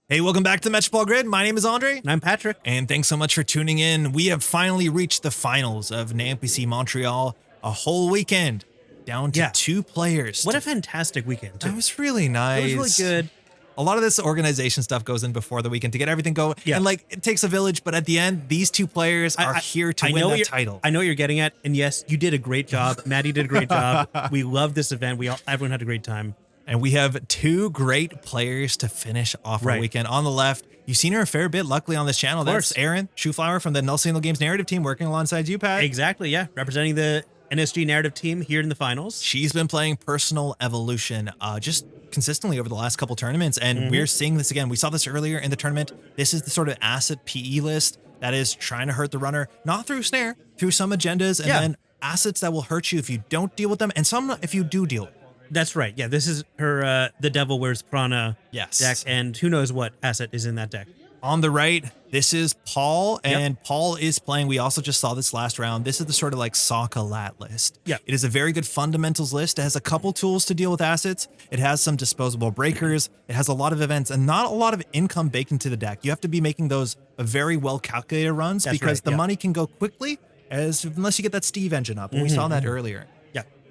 Hey, welcome back to the Metropole Grid. My name is Andre. And I'm Patrick. And thanks so much for tuning in. We have finally reached the finals of NANPC Montreal, a whole weekend, down to 2 players. What a fantastic weekend, too. That was really nice. It was really good. A lot of this organization stuff goes in before the weekend to get everything going. Yeah. And like, it takes a village, but at the end, these 2 players are here to win the title. I know what you're getting at. And yes, you did a great job. Maddie did a great job. We loved this event. Everyone had a great time. And we have 2 great players to finish off our weekend. On the left, you've seen her a fair bit, luckily, on this channel. That's Erin, Shoeflower from the Null Signal Games narrative team, working alongside you, Pat. Exactly, yeah. Representing the NSG narrative team here in the finals. She's been playing Personal Evolution just consistently over the last couple tournaments, and we're seeing this again. We saw this earlier in the tournament. This is the sort of asset PE list that is trying to hurt the runner, not through snare, through some agendas, and then assets that will hurt you if you don't deal with them, and some if you do deal with them. That's right. Yeah, this is her The Devil Wears Prana deck, and who knows what asset is in that deck. On the right, this is Paul, and Paul is playing. We also just saw this last round. This is the sort of like Sokka lat list. Yeah. It is a very good fundamentals list. It has a couple tools to deal with assets. It has some disposable breakers. It has a lot of events and not a lot of income baked into the deck. You have to be making those very well calculated runs because the money can go quickly unless you get that Steve engine up. And we saw that earlier.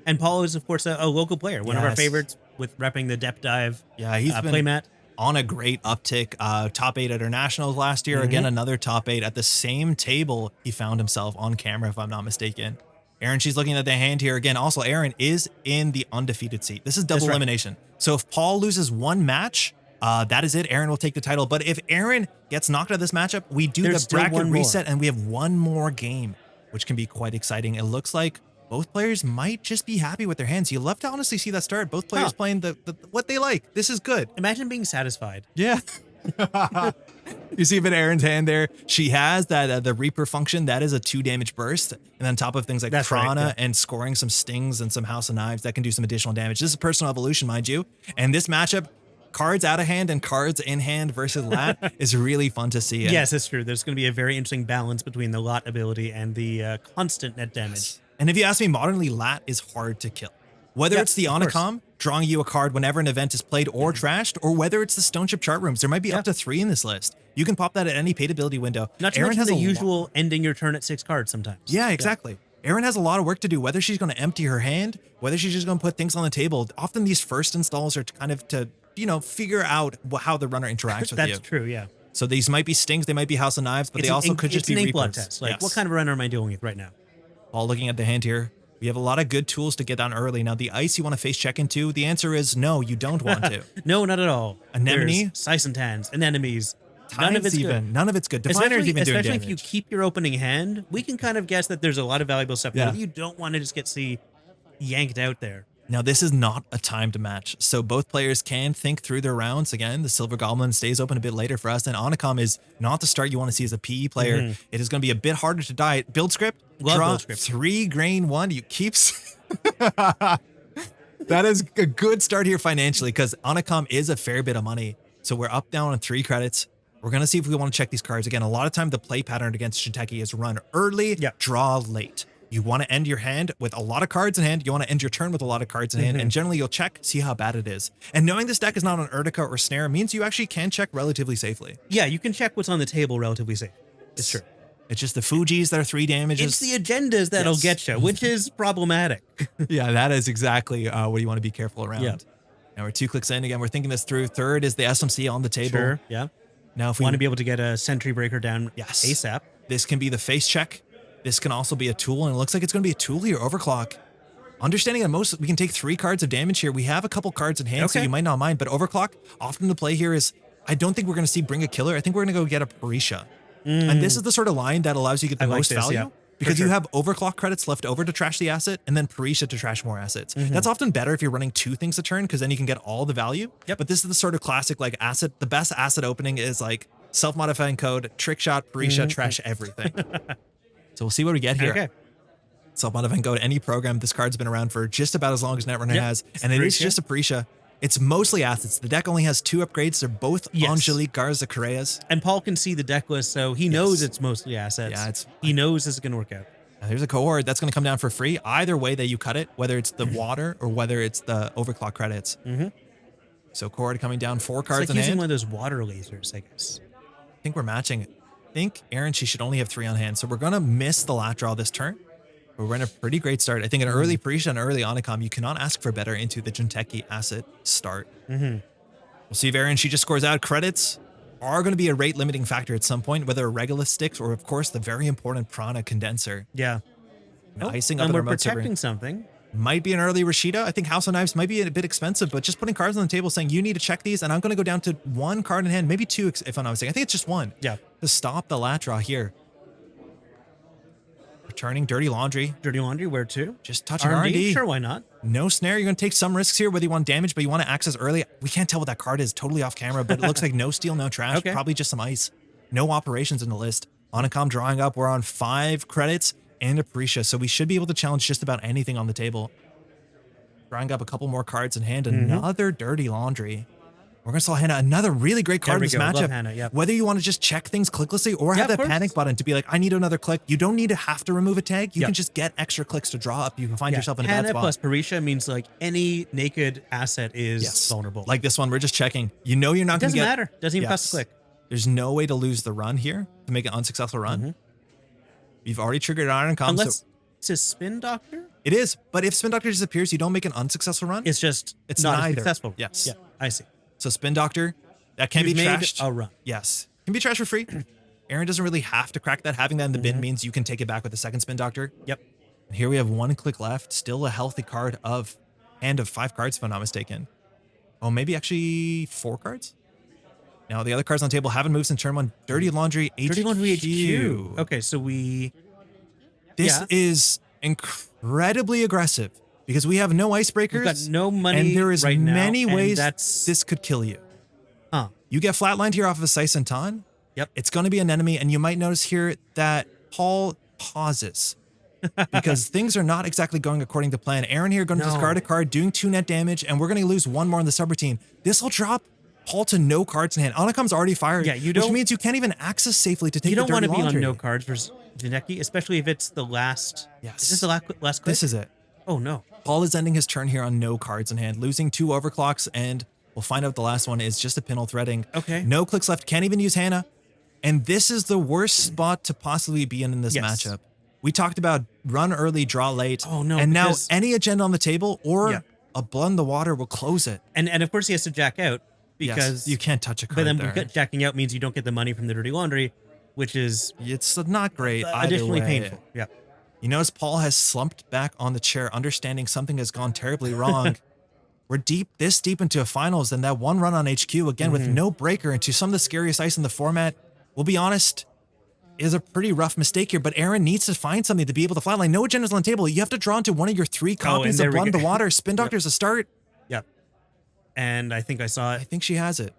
And Paul is, of course, a local player, one of our favorites with repping the Depth Dive he's been playmat. On a great uptick. Top 8 at our nationals last year. Again, another top 8 at the same table he found himself on camera, if I'm not mistaken. Erin, she's looking at the hand here. Again, also, Erin is in the undefeated seat. This is double elimination. So if Paul loses one match, that is it. Erin will take the title. But if Erin gets knocked out of this matchup, we do the bracket reset, and we have one more game, which can be quite exciting. It looks like both players might just be happy with their hands. You love to honestly see that start. Both players playing the what they like. This is good. Imagine being satisfied. Yeah. You see even Erin's hand there. She has that the Reaper function. That is a 2 damage burst. And on top of things like Prana and scoring some stings and some House of Knives, that can do some additional damage. This is Personal Evolution, mind you. And this matchup, cards out of hand and cards in hand versus Lat is really fun to see. Yes, it's true. There's going to be a very interesting balance between the Lot ability and the constant net damage. And if you ask me, modernly, Lat is hard to kill. Whether it's the Onicom, drawing you a card whenever an event is played or trashed, or whether it's the Stone Chip Chart Rooms. There might be up to 3 in this list. You can pop that at any paid ability window. Not to mention the usual ending your turn at 6 cards sometimes. Yeah, exactly. Erin has a lot of work to do, whether she's going to empty her hand, whether she's just going to put things on the table. Often these first installs are kind of to, figure out how the runner interacts with you. That's true, yeah. So these might be stings, they might be House of Knives, but they also could just be Reapers. Reapers. Blood test. Like, what kind of runner am I dealing with right now? All looking at the hand here. We have a lot of good tools to get down early. Now, the ice you want to face check into, the answer is no, you don't want to. No, not at all. Anemone? Sisantans, anemones. None of it's good. None of it's good. Diviner's even doing damage. Especially if you keep your opening hand, we can kind of guess that there's a lot of valuable stuff. Yeah. You don't want to just get yanked out there. Now, this is not a timed match, so both players can think through their rounds. Again, the Silver Goblin stays open a bit later for us, and Onicom is not the start you want to see as a PE player. It is going to be a bit harder to die. Build script, draw 3 grain 1. You keep... That is a good start here financially, because Onicom is a fair bit of money. So we're up down on 3 credits. We're going to see if we want to check these cards. Again, a lot of time the play pattern against Jinteki is run early, draw late. You want to end your hand with a lot of cards in hand. You want to end your turn with a lot of cards in hand. And generally you'll check, see how bad it is. And knowing this deck is not on Urtica or Snare means you actually can check relatively safely. Yeah, you can check what's on the table relatively safe. It's true. It's just the Fujis that are 3 damages. It's the agendas that'll get you, which is problematic. Yeah, that is exactly what you want to be careful around. Yeah. Now we're 2 clicks in. Again, we're thinking this through. Third is the SMC on the table. Sure, yeah. Now if we want to be able to get a Sentry Breaker down ASAP. This can be the face check. This can also be a tool, and it looks like it's going to be a tool here, Overclock. Understanding that we can take 3 cards of damage here. We have a couple cards in hand, so you might not mind, but Overclock, often the play here is, I don't think we're going to see Bring a Killer. I think we're going to go get a Parisha. And this is the sort of line that allows you to get the most value. Because you have Overclock credits left over to trash the asset, and then Parisha to trash more assets. That's often better if you're running 2 things a turn, because then you can get all the value. But this is the sort of classic like asset, the best asset opening is like self-modifying code, trick shot, Parisha, trash everything. So we'll see what we get here. Okay. Self-modifying code, any program. This card's been around for just about as long as Netrunner has, and it is just a Parisha. It's mostly assets. The deck only has 2 upgrades. They're both Angelique Garza Correas. And Paul can see the deck list, so he knows it's mostly assets. He knows this is going to work out. Now, there's a cohort that's going to come down for free. Either way that you cut it, whether it's the water or whether it's the Overclock credits. So Cord coming down 4 It's cards like in using hand. one of those water lasers, I guess. I think we're matching it. I think Erin, she should only have 3 on hand. So we're going to miss the lat draw this turn. But we're in a pretty great start. I think an early Prisha and early Onicom, you cannot ask for better into the Jinteki asset start. We'll see if Erin, she just scores out. Credits are going to be a rate limiting factor at some point, whether a Regolith sticks or, of course, the very important Prana condenser. Yeah. Icing up and the we're remote server. protecting something. Might be an early Rashida. I think House of Knives might be a bit expensive, but just putting cards on the table saying you need to check these, and I'm going to go down to 1 card in hand, maybe 2 if I'm not mistaken. I think it's just 1. Yeah. To stop the lat draw here. Returning Dirty Laundry. Dirty Laundry, where to? Just touching R&D, R&D. sure, why not? No snare. You're going to take some risks here, whether you want damage, but you want to access early. We can't tell what that card is. Totally off camera, but it looks like no steel, no trash. Okay. Probably just some ice. No operations in the list. Onicom drawing up. We're on 5 credits and a Prisha, so we should be able to challenge just about anything on the table. Drawing up a couple more cards in hand. Another Dirty Laundry. We're going to saw Hannah, another really great card in this matchup. Love Hannah, yep. Whether you want to just check things clicklessly or have that panic button to be like, I need another click. You don't need to have to remove a tag. You can just get extra clicks to draw up. You can find yourself in a bad Hannah spot. plus Parisha means like any naked asset is vulnerable. Like this one, we're just checking. You know you're not going to get... Doesn't matter. Doesn't even cost a click. There's no way to lose the run here, to make an unsuccessful run. You've already triggered Iron Com. Unless it's a Spin Doctor? It is, but if Spin Doctor disappears, you don't make an unsuccessful run. It's just it's not neither. successful. Yes. Yeah, I see. So Spin Doctor, that can You've be made trashed. a run. Yes. Can be trashed for free. Erin doesn't really have to crack that. Having that in the bin means you can take it back with the second Spin Doctor. Yep. And here we have 1 click left. Still a healthy card of hand of 5 cards, if I'm not mistaken. Oh, maybe actually 4 cards? Now, the other cards on the table haven't moved since turn 1. Dirty Laundry HQ. Dirty Laundry HQ. Okay, so we... This is incredibly aggressive because we have no icebreakers. We've got no money and there is right now, many and ways that's- this could kill you. Huh. You get flatlined here off of a Saisantan. Yep. It's going to be an enemy, and you might notice here that Paul pauses because things are not exactly going according to plan. Erin here going to discard a card, doing 2 net damage, and we're going to lose 1 more in the subroutine. This will drop Paul to no cards in hand. Onicom's already fired, which means you can't even access safely to take the Dirty Laundry. You don't want to be on no cards versus Jinteki, especially if it's the last... Yes. Is this the last click? This is it. Oh, no. Paul is ending his turn here on no cards in hand, losing 2 overclocks, and we'll find out the last one is just a pinhole threading. Okay. No clicks left. Can't even use Hannah. And this is the worst spot to possibly be in this matchup. We talked about run early, draw late. Oh, no. And now any agenda on the table or a blood in the water will close it. And of course he has to jack out because... you can't touch a card But then there. jacking out means you don't get the money from the Dirty Laundry, which is... It's not great either additionally way. painful. Yeah. You notice Paul has slumped back on the chair, understanding something has gone terribly wrong. We're this deep into a finals, and that 1 run on HQ, again, with no breaker into some of the scariest ice in the format, we'll be honest, is a pretty rough mistake here, but Erin needs to find something to be able to flatline. No agendas on the table. You have to draw into one of your 3 copies of Blood in the Water. Spin Doctor's a start. Yep. And I think I saw it. I think she has it.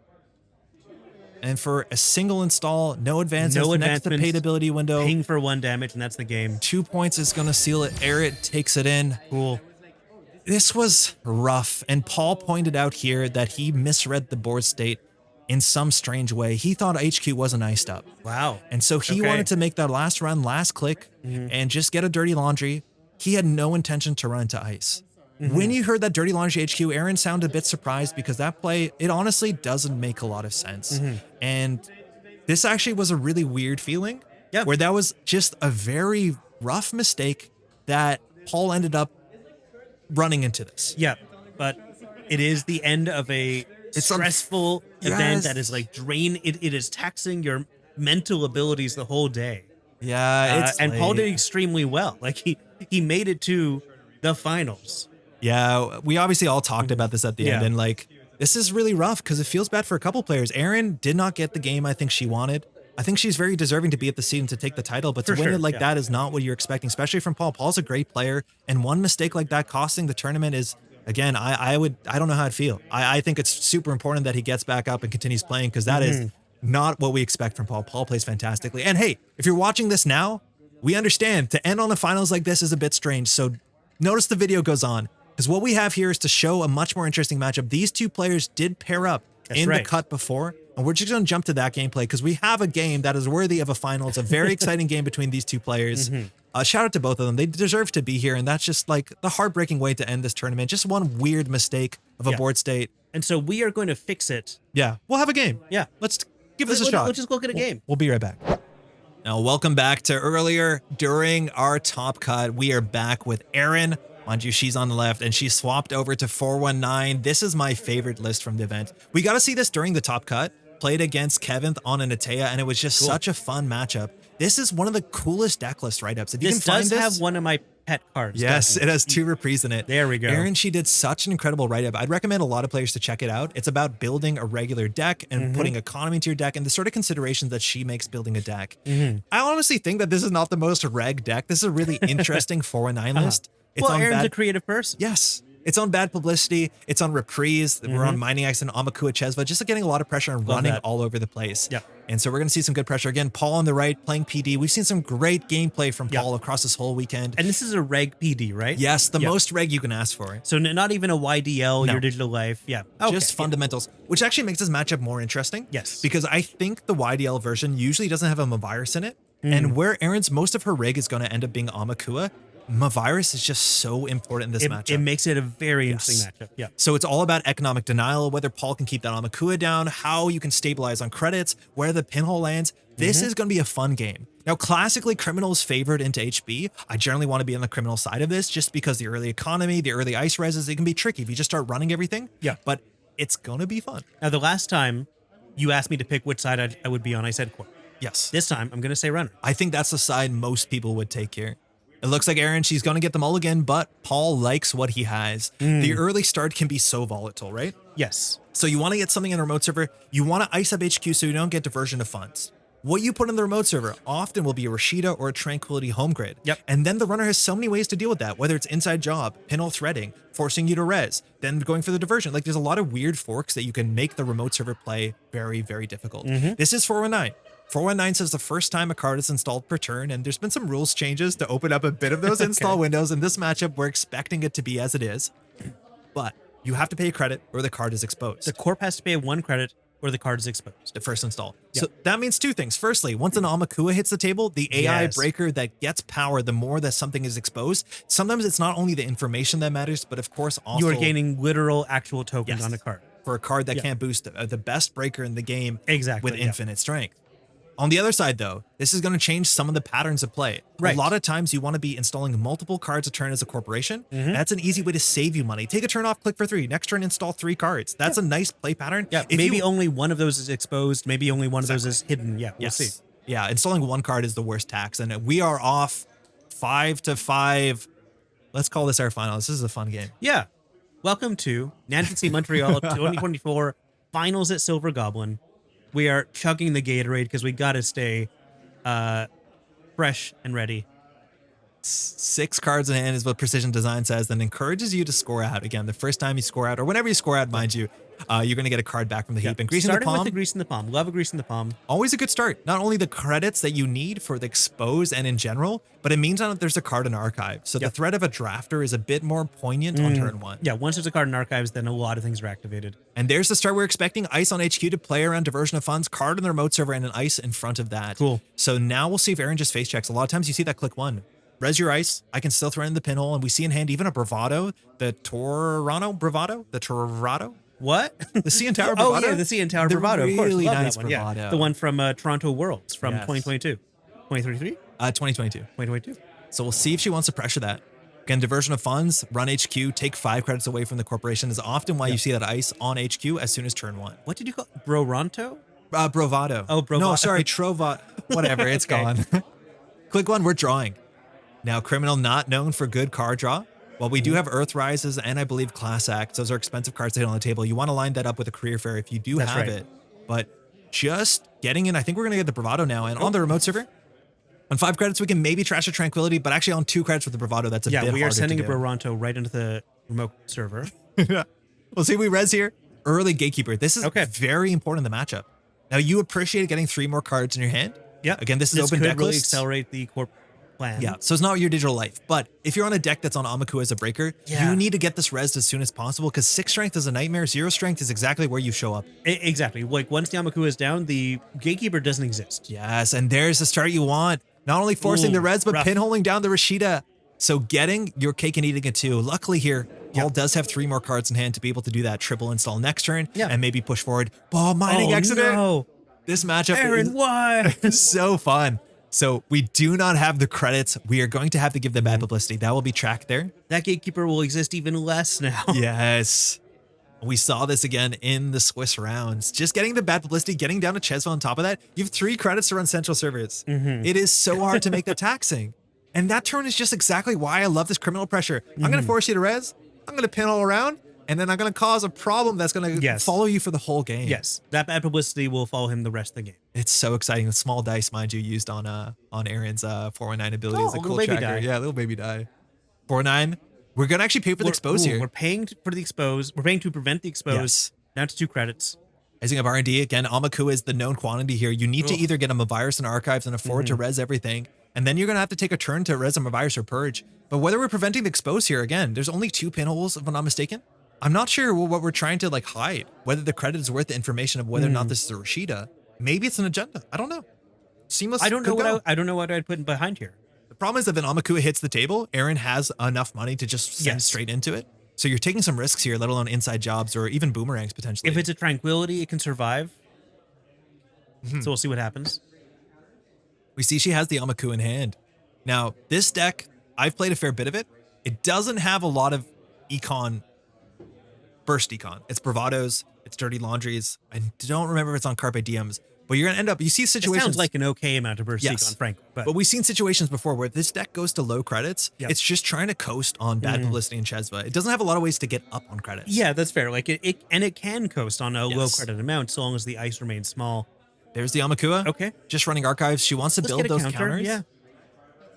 And for a single install, no advances, next to paid ability window. Ping for 1 damage, and that's the game. 2 points is going to seal it. Erin takes it in. Cool. This was rough, and Paul pointed out here that he misread the board state in some strange way. He thought HQ wasn't iced up. Wow. And so he wanted to make that last run, last click, and just get a Dirty Laundry. He had no intention to run into ice. When you heard that Dirty Laundry HQ, Erin sounded a bit surprised because that play, it honestly doesn't make a lot of sense. And this actually was a really weird feeling where that was just a very rough mistake that Paul ended up running into this. Yeah, but it is the end of a stressful event that is like it is taxing your mental abilities the whole day. Yeah, and Paul did extremely well. Like he made it to the finals. Yeah, we obviously all talked about this at the end, and like this is really rough because it feels bad for a couple players. Erin did not get the game I think she wanted. I think she's very deserving to be at the seat and to take the title, but to win it like that is not what you're expecting, especially from Paul. Paul's a great player, and one mistake like that costing the tournament is, again, I don't know how I'd feel. I think it's super important that he gets back up and continues playing because that is not what we expect from Paul. Paul plays fantastically. And hey, if you're watching this now, we understand to end on the finals like this is a bit strange. So notice the video goes on because what we have here is to show a much more interesting matchup. These 2 players did pair up the cut before, and we're just going to jump to that gameplay because we have a game that is worthy of a final. It's a very exciting game between these 2 players. Shout out to both of them. They deserve to be here, and that's just like the heartbreaking way to end this tournament. Just one weird mistake of a board state. And so we are going to fix it. Yeah, we'll have a game. Yeah. Let's give this a shot. Let's just go get a game. We'll be right back. Now, welcome back to earlier during our top cut. We are back with Erin. Mind you, she's on the left, and she swapped over to 419. This is my favorite list from the event. We got to see this during the top cut. Played against Kevin on an Atea, and it was just such a fun matchup. This is one of the coolest deck list write-ups. If you can find this, have one of my pet cards. Yes, it has 2 reprise in it. There we go. Erin, she did such an incredible write-up. I'd recommend a lot of players to check it out. It's about building a regular deck and putting economy into your deck and the sort of considerations that she makes building a deck. I honestly think that this is not the most reg deck. This is a really interesting 419 list. It's Well, Erin's a creative person. Yes. It's on bad publicity. It's on reprise. We're on Mining Axe and Amakua Chesva, just getting a lot of pressure and running all over the place. Yeah. And so we're going to see some good pressure. Again, Paul on the right playing PD. We've seen some great gameplay from Paul across this whole weekend. And this is a reg PD, right? Yes, the most reg you can ask for. So not even a YDL, your digital life. Yeah. Okay. Just fundamentals, which actually makes this matchup more interesting. Yes. Because I think the YDL version usually doesn't have a Mavirus in it. And where Erin's most of her rig is going to end up being Amakua, Mavirus is just so important in this matchup. It makes it a very interesting matchup. Yeah. So it's all about economic denial, whether Paul can keep that Amakua down, how you can stabilize on credits, where the pinhole lands. This is going to be a fun game. Now, classically, Criminal is favored into HB. I generally want to be on the Criminal side of this just because the early economy, the early ice reses, it can be tricky if you just start running everything. Yeah. But it's going to be fun. Now, the last time you asked me to pick which side I would be on, I said Corp. Yes. This time, I'm going to say Runner. I think that's the side most people would take here. It looks like Erin, she's going to get the mulligan, but Paul likes what he has. The early start can be so volatile, right? Yes. So you want to get something in the remote server. You want to ice up HQ so you don't get diversion of funds. What you put in the remote server often will be a Rashida or a Tranquility home grid. Yep. And then the runner has so many ways to deal with that, whether it's inside job, pinhole threading, forcing you to res, then going for the diversion. Like there's a lot of weird forks that you can make the remote server play very, very difficult. This is 419. 419 says the first time a card is installed per turn, and there's been some rules changes to open up a bit of those install windows. In this matchup, we're expecting it to be as it is, but you have to pay a credit or the card is exposed. The Corp has to pay 1 credit or the card is exposed. The first install. So that means 2 things. Firstly, once an Amakua hits the table, the AI breaker that gets power, the more that something is exposed. Sometimes it's not only the information that matters, but of course also You are gaining literal actual tokens on a card. For a card that can't boost the best breaker in the game with infinite strength. On the other side, though, this is going to change some of the patterns of play. Right. A lot of times you want to be installing multiple cards a turn as a corporation. That's an easy way to save you money. Take a turn off, click for 3. Next turn, install 3 cards. That's a nice play pattern. Yeah, maybe only one of those is exposed. Maybe only one of those is hidden. Yeah, we'll see. Yeah, installing 1 card is the worst tax. And we are off 5-5. Let's call this our finals. This is a fun game. Yeah. Welcome to NANPC Montreal 2024 Finals at Silver Goblin. We are chugging the Gatorade because we got to stay fresh and ready. 6 cards in hand is what Precision Design says, and encourages you to score out. Again, the first time you score out, or whenever you score out, mind you, you're going to get a card back from the heap. And greasing the palm. Starting with the grease in the palm. Love a grease in the palm. Always a good start. Not only the credits that you need for the expose and in general, but it means that there's a card in archive. So the threat of a drafter is a bit more poignant on turn 1. Yeah, once there's a card in archives, then a lot of things are activated. And there's the start we're expecting. Ice on HQ to play around diversion of funds, card in the remote server, and an ice in front of that. Cool. So now we'll see if Erin just face checks. A lot of times you see that click 1. Res your ice. I can still throw in the pinhole, and we see in hand even a Bravado, the Torano Bravado, the Torado. What? The CN Tower Bravado? Oh, yeah, the CN Tower Bravado, of course. Really Love nice that one. Bravado. Yeah. The one from Toronto Worlds from 2022. 2023? 2022. 2022. So we'll see if she wants to pressure that. Again, diversion of funds, run HQ, take 5 credits away from the corporation is often why you see that ice on HQ as soon as turn 1. What did you call it? Broronto? Bravado. Oh, Bravado. No, sorry, Trova. Whatever, it's gone. Click 1, we're drawing. Now, Criminal not known for good card draw. While we do have Earth Rises and I believe Class Acts, those are expensive cards to hit on the table. You want to line that up with a Career Fair if you do have it. But just getting in, I think we're going to get the Bravado now. And on the remote server, on 5 credits, we can maybe trash a Tranquility, but actually on 2 credits with the Bravado, that's a bit harder to do. Yeah, we are sending a Broronto right into the remote server. We'll see if we res here. Early Gatekeeper. This is very important in the matchup. Now, you appreciate getting 3 more cards in your hand. Yeah. Again, this is open could deck really lists. accelerate the corp plan. Yeah, so it's not your digital life. But if you're on a deck that's on Amakua as a breaker, you need to get this rezzed as soon as possible because 6 strength is a nightmare. 0 strength is exactly where you show up. Exactly. Like once the Amakua is down, the Gatekeeper doesn't exist. Yes, and there's the start you want. Not only forcing the res, but pinholing down the Rashida. So getting your cake and eating it too. Luckily here, Paul does have 3 more cards in hand to be able to do that triple install next turn and maybe push forward. Ball mining accident. No. This matchup Erin, why? is so fun. So we do not have the credits. We are going to have to give them bad publicity. That will be tracked there. That gatekeeper will exist even less now. Yes. We saw this again in the Swiss rounds. Just getting the bad publicity, getting down to Chesva on top of that. You have 3 credits to run central servers. It is so hard to make that taxing. And that turn is just exactly why I love this criminal pressure. I'm going to force you to res. I'm going to pin all around. And then I'm going to cause a problem that's going to follow you for the whole game. Yes, that bad publicity will follow him the rest of the game. It's so exciting. The small dice, mind you, used on Erin's 419 ability as a cool tracker. Die. Yeah, little baby die. 4-9. We're going to actually pay for the expose here. We're paying for the expose. We're paying to prevent the expose. Yes. Down to 2 credits. Rising up R&D. Again, Amaku is the known quantity here. You need to either get a virus and archives and afford to res everything. And then you're going to have to take a turn to res a virus or purge. But whether we're preventing the expose here, again, there's only 2 pinholes, if I'm not mistaken. I'm not sure what we're trying to hide. Whether the credit is worth the information of whether or not this is a Rashida. Maybe it's an agenda. I don't know. Seamless. I don't know what I'd put behind here. The problem is that when Amakua hits the table, Erin has enough money to just send straight into it. So you're taking some risks here, let alone inside jobs or even boomerangs potentially. If it's a tranquility, it can survive. So we'll see what happens. We see she has the Amakua in hand. Now, this deck, I've played a fair bit of it. It doesn't have a lot of burst econ. It's bravados, it's dirty laundries. I don't remember if it's on Carpe Diems. But you're going to end up, you see situations. It sounds like an okay amount of burst econ, frankly. But we've seen situations before where this deck goes to low credits. It's just trying to coast on bad publicity and Chesva. It doesn't have a lot of ways to get up on credits. Yeah, that's fair. Like it can coast on a low credit amount so long as the ice remains small. There's the Amakua. Okay. Just running archives. She wants to build those counters. Yeah.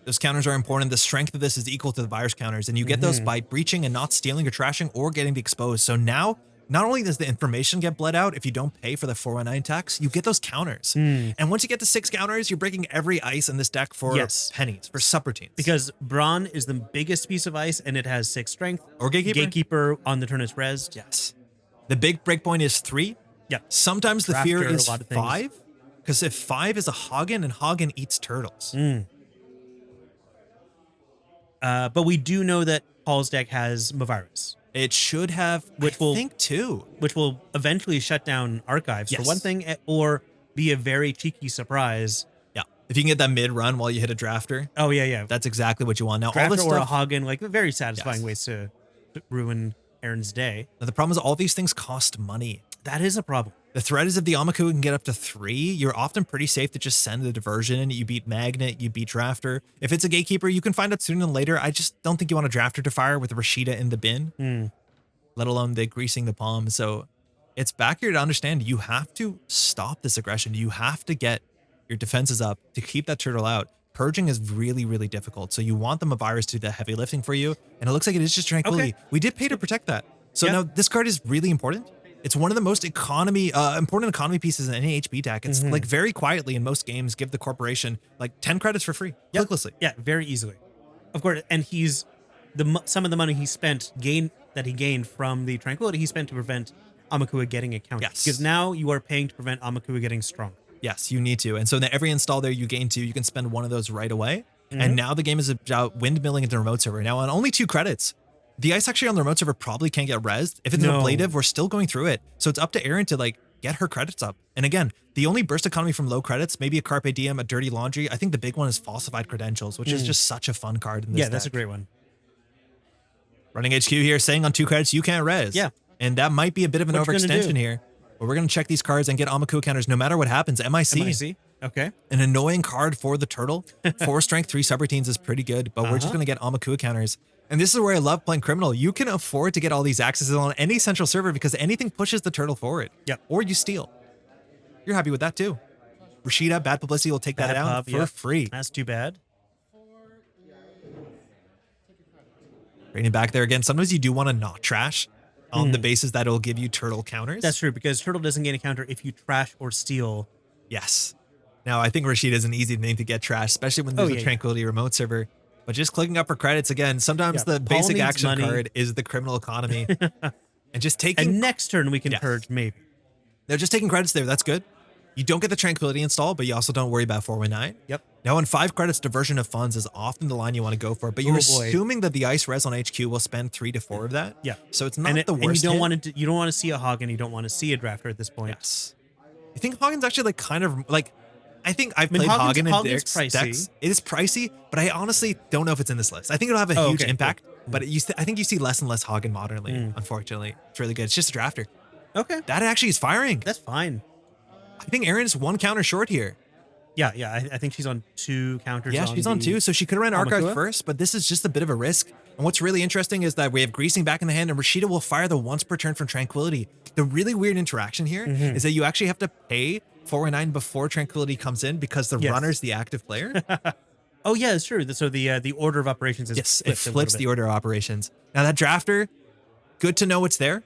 Those counters are important. The strength of this is equal to the virus counters. And you get those by breaching and not stealing or trashing or getting the exposed. So now, not only does the information get bled out if you don't pay for the 419 tax, you get those counters. And once you get to 6 counters, you're breaking every ice in this deck for pennies, for subroutines. Because Brawn is the biggest piece of ice and it has 6 strength. Or Gatekeeper. Gatekeeper on the turn is rezzed. Yes. The big breakpoint is 3. Yeah. Sometimes the fear is 5. Because if 5 is a Hagen and Hagen eats turtles. But we do know that Paul's deck has Mavirus. It should have, I think, 2. Which will eventually shut down archives for one thing, or be a very cheeky surprise. Yeah. If you can get that mid run while you hit a drafter. Oh, yeah. That's exactly what you want. Now, drafter all this stuff, or a Hagen, like very satisfying ways to ruin Erin's day. Now, the problem is all these things cost money. That is a problem. The threat is if the Amaku can get up to 3, you're often pretty safe to just send the diversion. You beat Magnet, you beat Drafter. If it's a Gatekeeper, you can find out sooner than later. I just don't think you want a Drafter to fire with Rashida in the bin, let alone the greasing the palm. So it's back here to understand you have to stop this aggression. You have to get your defenses up to keep that turtle out. Purging is really, really difficult. So you want the Mavirus to do the heavy lifting for you. And it looks like it is just Tranquility. We did pay to protect that. So now this card is really important. It's one of the most important economy pieces in any HB deck. It's like very quietly in most games give the corporation like 10 credits for free, clicklessly. Yeah, very easily. Of course, and he's some of the money he gained from the Tranquility he spent to prevent Amakua getting a counter. Yes. Because now you are paying to prevent Amakua getting strong. Yes, you need to. And so every install there you gain 2, you can spend one of those right away. And now the game is about windmilling into the remote server. Now on only 2 credits, the ice actually on the remote server probably can't get rezzed. If it's an ablative, we're still going through it. So it's up to Erin to get her credits up. And again, the only burst economy from low credits, maybe a Carpe Diem, a Dirty Laundry. I think the big one is Falsified Credentials, which is just such a fun card in this deck. That's a great one. Running HQ here, saying on 2 credits, you can't res. Yeah. And that might be a bit of an overextension here. But we're going to check these cards and get Amaku counters no matter what happens. MIC. Okay. An annoying card for the turtle. 4 strength, 3 subroutines is pretty good, but we're just going to get Amaku counters. And this is where I love playing Criminal. You can afford to get all these accesses on any central server because anything pushes the turtle forward. Yep. Or you steal. You're happy with that too. Rashida, bad publicity will take that down for free. That's too bad. Bringing it back there again. Sometimes you do want to not trash on the basis that it'll give you turtle counters. That's true, because turtle doesn't gain a counter if you trash or steal. Yes. Now, I think Rashida is an easy name to get trashed, especially when there's a Tranquility remote server. But just clicking up for credits again, sometimes the Paul basic needs action money. card is the criminal economy. And just taking... And next turn we can purge, maybe. They're just taking credits there. That's good. You don't get the Tranquility install, but you also don't worry about 419. Yep. Now, in 5 credits, diversion of funds is often the line you want to go for, but you're assuming that the ice res on HQ will spend 3 to 4 of that. Yeah. So it's not the worst. And you don't want to see a Hagen, you don't want to see a drafter at this point. Yes. You think Hagen's actually like kind of like, I think I've played Hagen in decks. It is pricey, but I honestly don't know if it's in this list. I think it'll have a huge impact, but I think you see less and less Hagen modernly, unfortunately. It's really good. It's just a drafter. Okay. That actually is firing. That's fine. I think Erin is 1 counter short here. Yeah. I think she's on 2 counters. Yeah, she's on 2, so she could have ran Archive first, but this is just a bit of a risk. And what's really interesting is that we have Greasing back in the hand, and Rashida will fire the once per turn from Tranquility. The really weird interaction here is that you actually have to pay 419 before Tranquility comes in because the runner's the active player. Oh yeah, it's true. So the order of operations is it flips the order of operations. Now that drafter, good to know it's there,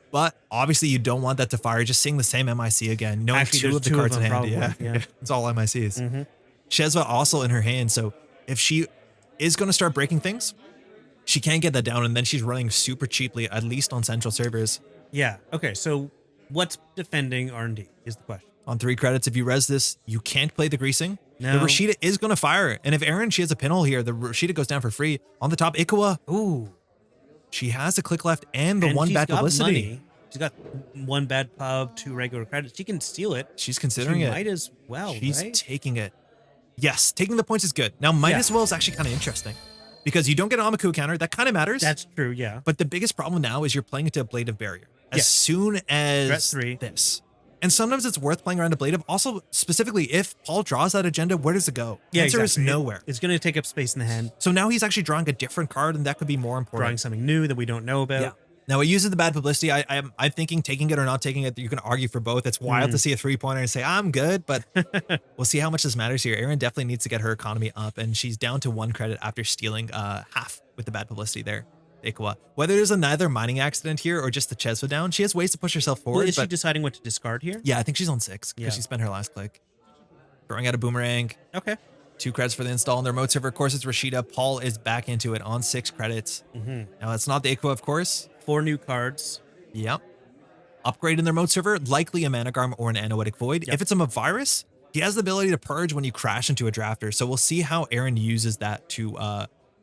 but obviously you don't want that to fire. Just seeing the same MIC again, knowing Actually, 2 of the cards in hand. Yeah, it's all MICs. Shezva also in her hand, so if she is going to start breaking things, she can't get that down, and then she's running super cheaply, at least on central servers. Yeah. Okay. So what's defending R&D is the question. On 3 credits, if you res this, you can't play the Greasing. No. The Rashida is going to fire. And if Erin, she has a pinhole here, the Rashida goes down for free. On the top, Ikawa. Ooh. She has a click left and the 1 bad publicity. Money. She's got 1 bad pub, 2 regular credits. She can steal it. She's considering it. Might as well, She's right? taking it. Yes, taking the points is good. Now, might as well is actually kind of interesting. Because you don't get an Amaku counter. That kind of matters. That's true, yeah. But the biggest problem now is you're playing into a Blade of Barrier. As soon as this. And sometimes it's worth playing around a Blade of. Also, specifically, if Paul draws that agenda, where does it go? The answer is nowhere. It's going to take up space in the hand. So now he's actually drawing a different card, and that could be more important. Drawing something new that we don't know about. Yeah. Now, it uses the bad publicity. I'm thinking taking it or not taking it. You can argue for both. It's wild to see a 3-pointer and say, I'm good, but we'll see how much this matters here. Erin definitely needs to get her economy up, and she's down to 1 credit after stealing half with the bad publicity there. Ikawa. Whether there's another mining accident here or just the Chesva down, she has ways to push herself forward. Well, is she deciding what to discard here? Yeah, I think she's on 6 because she spent her last click. Throwing out a boomerang. Okay. 2 credits for the install on the remote server. Of course, it's Rashida. Paul is back into it on 6 credits. Now, it's not the Ikawa, of course. 4 new cards. Yep. Upgrade in the remote server, likely a Managarm or an Anoetic Void. If it's a virus, he has the ability to purge when you crash into a drafter. So we'll see how Erin uses that to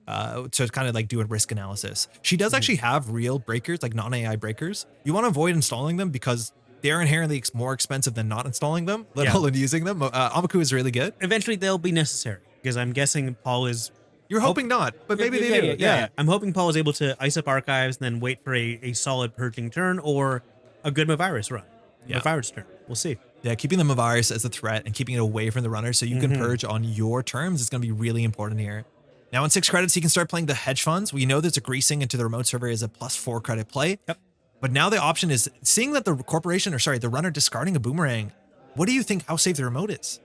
kind of like do a risk analysis. She does actually have real breakers, like non-AI breakers. You want to avoid installing them because they're inherently more expensive than not installing them, let alone using them. Amaku is really good. Eventually they'll be necessary because I'm guessing Paul is... You're hoping not, but maybe they do. Yeah. I'm hoping Paul is able to ice up archives and then wait for a solid purging turn or a good Mavirus run. Mavirus turn. We'll see. Yeah, keeping the Mavirus as a threat and keeping it away from the runner so you can purge on your terms is going to be really important here. Now, in 6 credits, he can start playing the hedge funds. We know there's a Greasing into the remote server is a +4 credit play. Yep. But now the option is seeing that the the runner discarding a boomerang. What do you think how safe the remote is?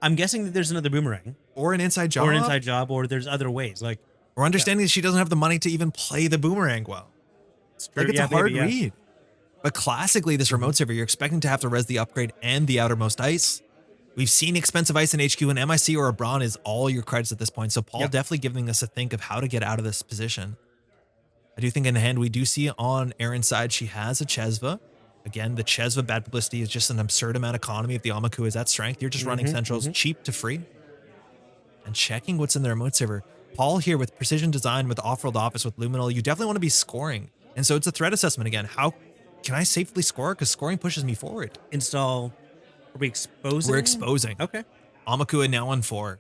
I'm guessing that there's another boomerang. Or an inside job. Or there's other ways. Like, or understanding that she doesn't have the money to even play the boomerang well. It's a hard read. But classically, this remote server, you're expecting to have to res the upgrade and the outermost ice. We've seen expensive ice in HQ, and MIC or a Brawn is all your credits at this point. So Paul definitely giving us a think of how to get out of this position. I do think in the hand, we do see on Erin's side, she has a Chesva. Again, the Chesva bad publicity is just an absurd amount of economy. If the Amaku is at strength, you're just running centrals cheap to free. And checking what's in the remote server. Paul here with Precision Design, with Off-World Office, with Luminal, you definitely want to be scoring. And so it's a threat assessment again. How can I safely score? Because scoring pushes me forward. Install. Are we exposing? We're exposing. Okay. Amakua now on 4.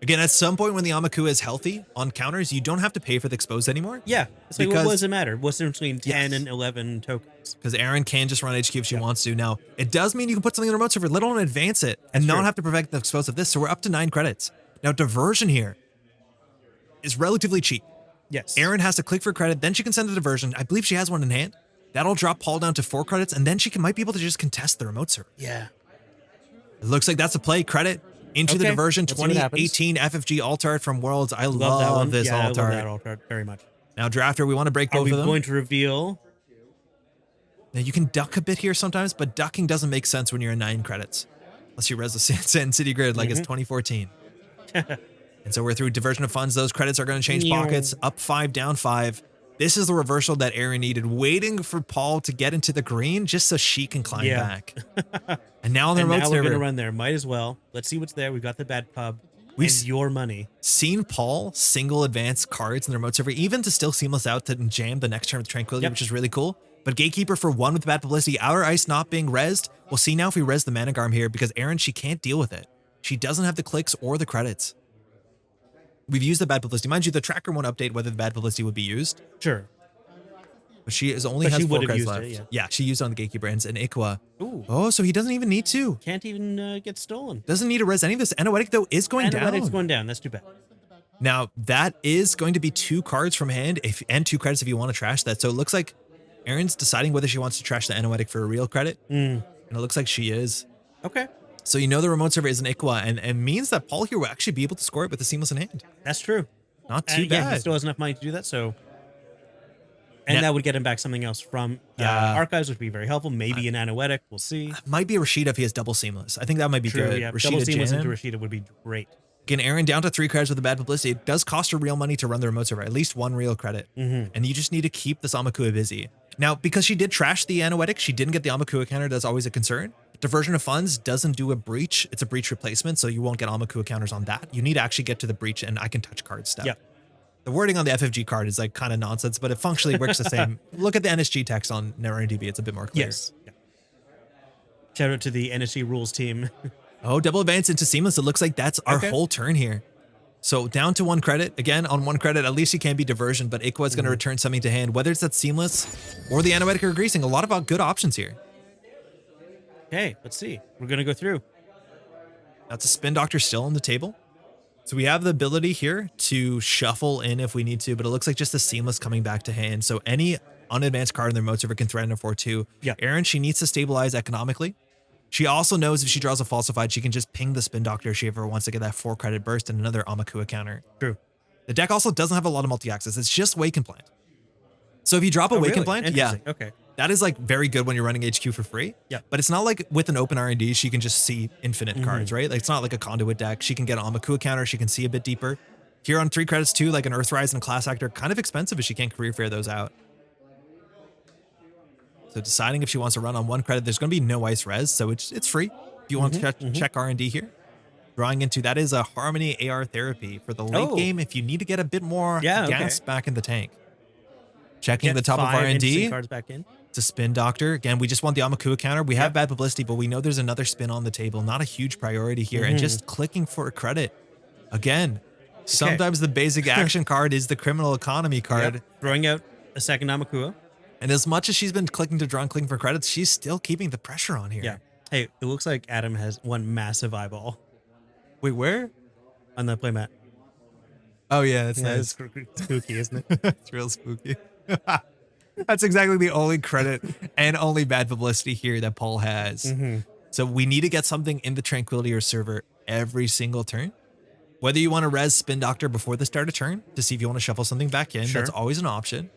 Again, at some point when the Amakua is healthy on counters, you don't have to pay for the exposed anymore. Yeah. It's like, what does it matter? What's the difference between 10 and 11 tokens? Because Erin can just run HQ if she wants to. Now, it does mean you can put something in the remote server, let alone advance it, and not have to prevent the expose of this. So we're up to 9 credits. Now, diversion here is relatively cheap. Yes. Erin has to click for credit, then she can send a diversion. I believe she has one in hand. That'll drop Paul down to 4 credits, and then she might be able to just contest the remote server. Yeah. It looks like that's a play. Credit into the diversion. 2018 FFG alt-art from Worlds. I love this alt-art. I love that alt-art very much. Now, Drafter, we want to break both of them. Are we going to reveal? Now, you can duck a bit here sometimes, but ducking doesn't make sense when you're in 9 credits. Unless you res the Sand City Grid like it's 2014. And so we're through diversion of funds. Those credits are going to change pockets. Up 5, down 5. This is the reversal that Erin needed, waiting for Paul to get into the green just so she can climb back. And now on the remote server, we're going to run there. Might as well. Let's see what's there. We've got the bad pub. And your money. Seen Paul single advance cards in the remote server, even to still seamless out to jam the next turn with Tranquility, which is really cool. But Gatekeeper for 1 with bad publicity, Outer Ice not being rezzed. We'll see now if we res the Mana Garm here, because Erin, she can't deal with it. She doesn't have the clicks or the credits. We've used the bad publicity. Mind you, the tracker won't update whether the bad publicity would be used. Sure. But she has 4 credits left. Yeah, she used it on the Gatekeeper ends and Ikwa. Ooh. Oh, so he doesn't even need to. Can't even get stolen. Doesn't need to res any of this. Anoetic, though, is going down. Anoetic's going down. That's too bad. Now, that is going to be 2 cards from hand and 2 credits if you want to trash that. So it looks like Erin's deciding whether she wants to trash the Anoetic for a real credit. And it looks like she is. Okay. So you know the remote server is an Ikwa, and it means that Paul here will actually be able to score it with the Seamless in hand. That's true. Not too bad. Yeah, he still has enough money to do that, so... And that would get him back something else from Archives, which would be very helpful. Maybe an Anoetic. We'll see. Might be a Rashida if he has double Seamless. I think that might be true, good. Yeah. Rashida Double Seamless jam. into Rashida would be great. Again, Erin down to 3 credits with the bad publicity. It does cost her real money to run the remote server, at least 1 real credit. And you just need to keep this Amakua busy. Now, because she did trash the Anoetic, she didn't get the Amakua counter. That's always a concern. Diversion of funds doesn't do a breach. It's a breach replacement, so you won't get Amakua counters on that. You need to actually get to the breach and I can touch card step. Yep. The wording on the FFG card is like kind of nonsense, but it functionally works the same. Look at the NSG text on NetRunnerDB. It's a bit more clear. Yes. Yeah. Shout out to the NSG rules team. Oh, double advance into Seamless. It looks like that's our whole turn here. So down to 1 credit. Again, on 1 credit, at least you can be Diversion, but Ikwa is going to return something to hand, whether it's that Seamless or the Anoetic or Greasing. A lot of good options here. Okay, let's see. We're going to go through. That's a Spin Doctor still on the table. So we have the ability here to shuffle in if we need to, but it looks like just the Seamless coming back to hand. So any unadvanced card in the remote server can threaten a 4-2. Yeah. Erin, she needs to stabilize economically. She also knows if she draws a Falsified, she can just ping the Spin Doctor if she ever wants to get that 4 credit burst and another Amakua counter. True. The deck also doesn't have a lot of multi-access. It's just Waken Plant. So if you drop a Waken Plant, okay. that is like very good when you're running HQ for free. Yeah. But it's not like with an open R&D, she can just see infinite cards, right? Like it's not like a Conduit deck. She can get an Amakua counter. She can see a bit deeper. Here on 3 credits too, like an Earthrise and a Class Actor, kind of expensive if she can't career fair those out. So deciding if she wants to run on 1 credit, there's going to be no ice res, so it's free. If you want to check R&D here. Drawing into, that is a Harmony AR Therapy for the late game if you need to get a bit more gas back in the tank. Checking the top of R&D. Cards back in. It's a Spin Doctor. Again, we just want the Amakua counter. We have bad publicity, but we know there's another spin on the table. Not a huge priority here. And just clicking for a credit. Again, sometimes the basic action card is the criminal economy card. Yep. Throwing out a second Amakua. And as much as she's been clicking to draw and clicking for credits, she's still keeping the pressure on here. Yeah. Hey, it looks like Adam has 1 massive eyeball. Wait, where? On the playmat. Oh, yeah, that's nice. It's spooky, isn't it? It's real spooky. That's exactly the only credit and only bad publicity here that Paul has. So we need to get something in the Tranquility or server every single turn. Whether you want to res Spin Doctor before the start of turn to see if you want to shuffle something back in, that's always an option.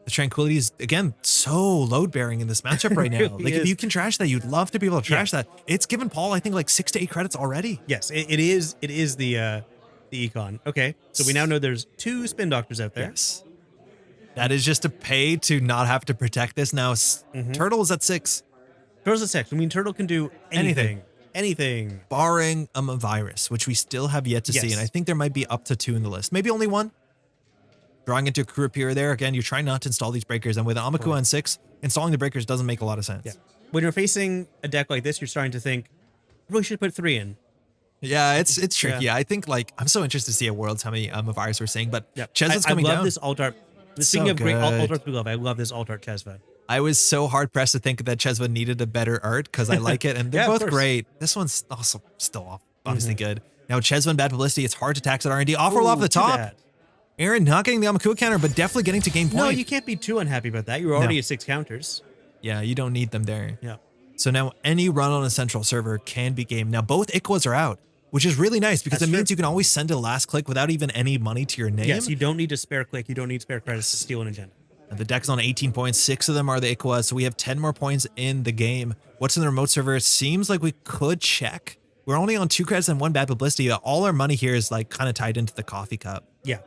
The Tranquility is, again, so load-bearing in this matchup right now. Really like, is. if you can trash that, you'd love to be able to trash that. It's given Paul, I think, like 6 to 8 credits already. Yes, it is the econ. Okay, so we now know there's 2 Spin Doctors out there. Yes. That is just to pay to not have to protect this. Now, Turtle is at 6. Turtle's at 6. I mean, Turtle can do anything. Barring a virus, which we still have yet to see. And I think there might be up to 2 in the list. Maybe only 1. Drawing into a crew here there. Again, you're trying not to install these breakers. And with Amakua on 6, installing the breakers doesn't make a lot of sense. Yeah. When you're facing a deck like this, you're starting to think, really should put 3 in. Yeah, it's tricky. I think, like, I'm so interested to see at Worlds how many virus we're seeing. But Chesva's coming down. I love this alt art. Speaking of great alt art we love, I love this alt art Chesva. I was so hard-pressed to think that Chesva needed a better art because I like it. And they're both great. This one's also still obviously good. Now, Chesva and bad publicity, it's hard to tax at R&D. Off roll off the top. Erin not getting the Amakua counter, but definitely getting to game point. No, you can't be too unhappy about that. You're already at 6 counters. Yeah, you don't need them there. Yeah. So now any run on a central server can be game. Now both Ikwas are out, which is really nice because it means you can always send a last click without even any money to your name. Yes, you don't need a spare click. You don't need spare credits to steal an agenda. And the deck's on 18 points. 6 of them are the Ikwas, so we have 10 more points in the game. What's in the remote server? It seems like we could check. We're only on 2 credits and 1 bad publicity. All our money here is like kind of tied into the coffee cup. Yeah.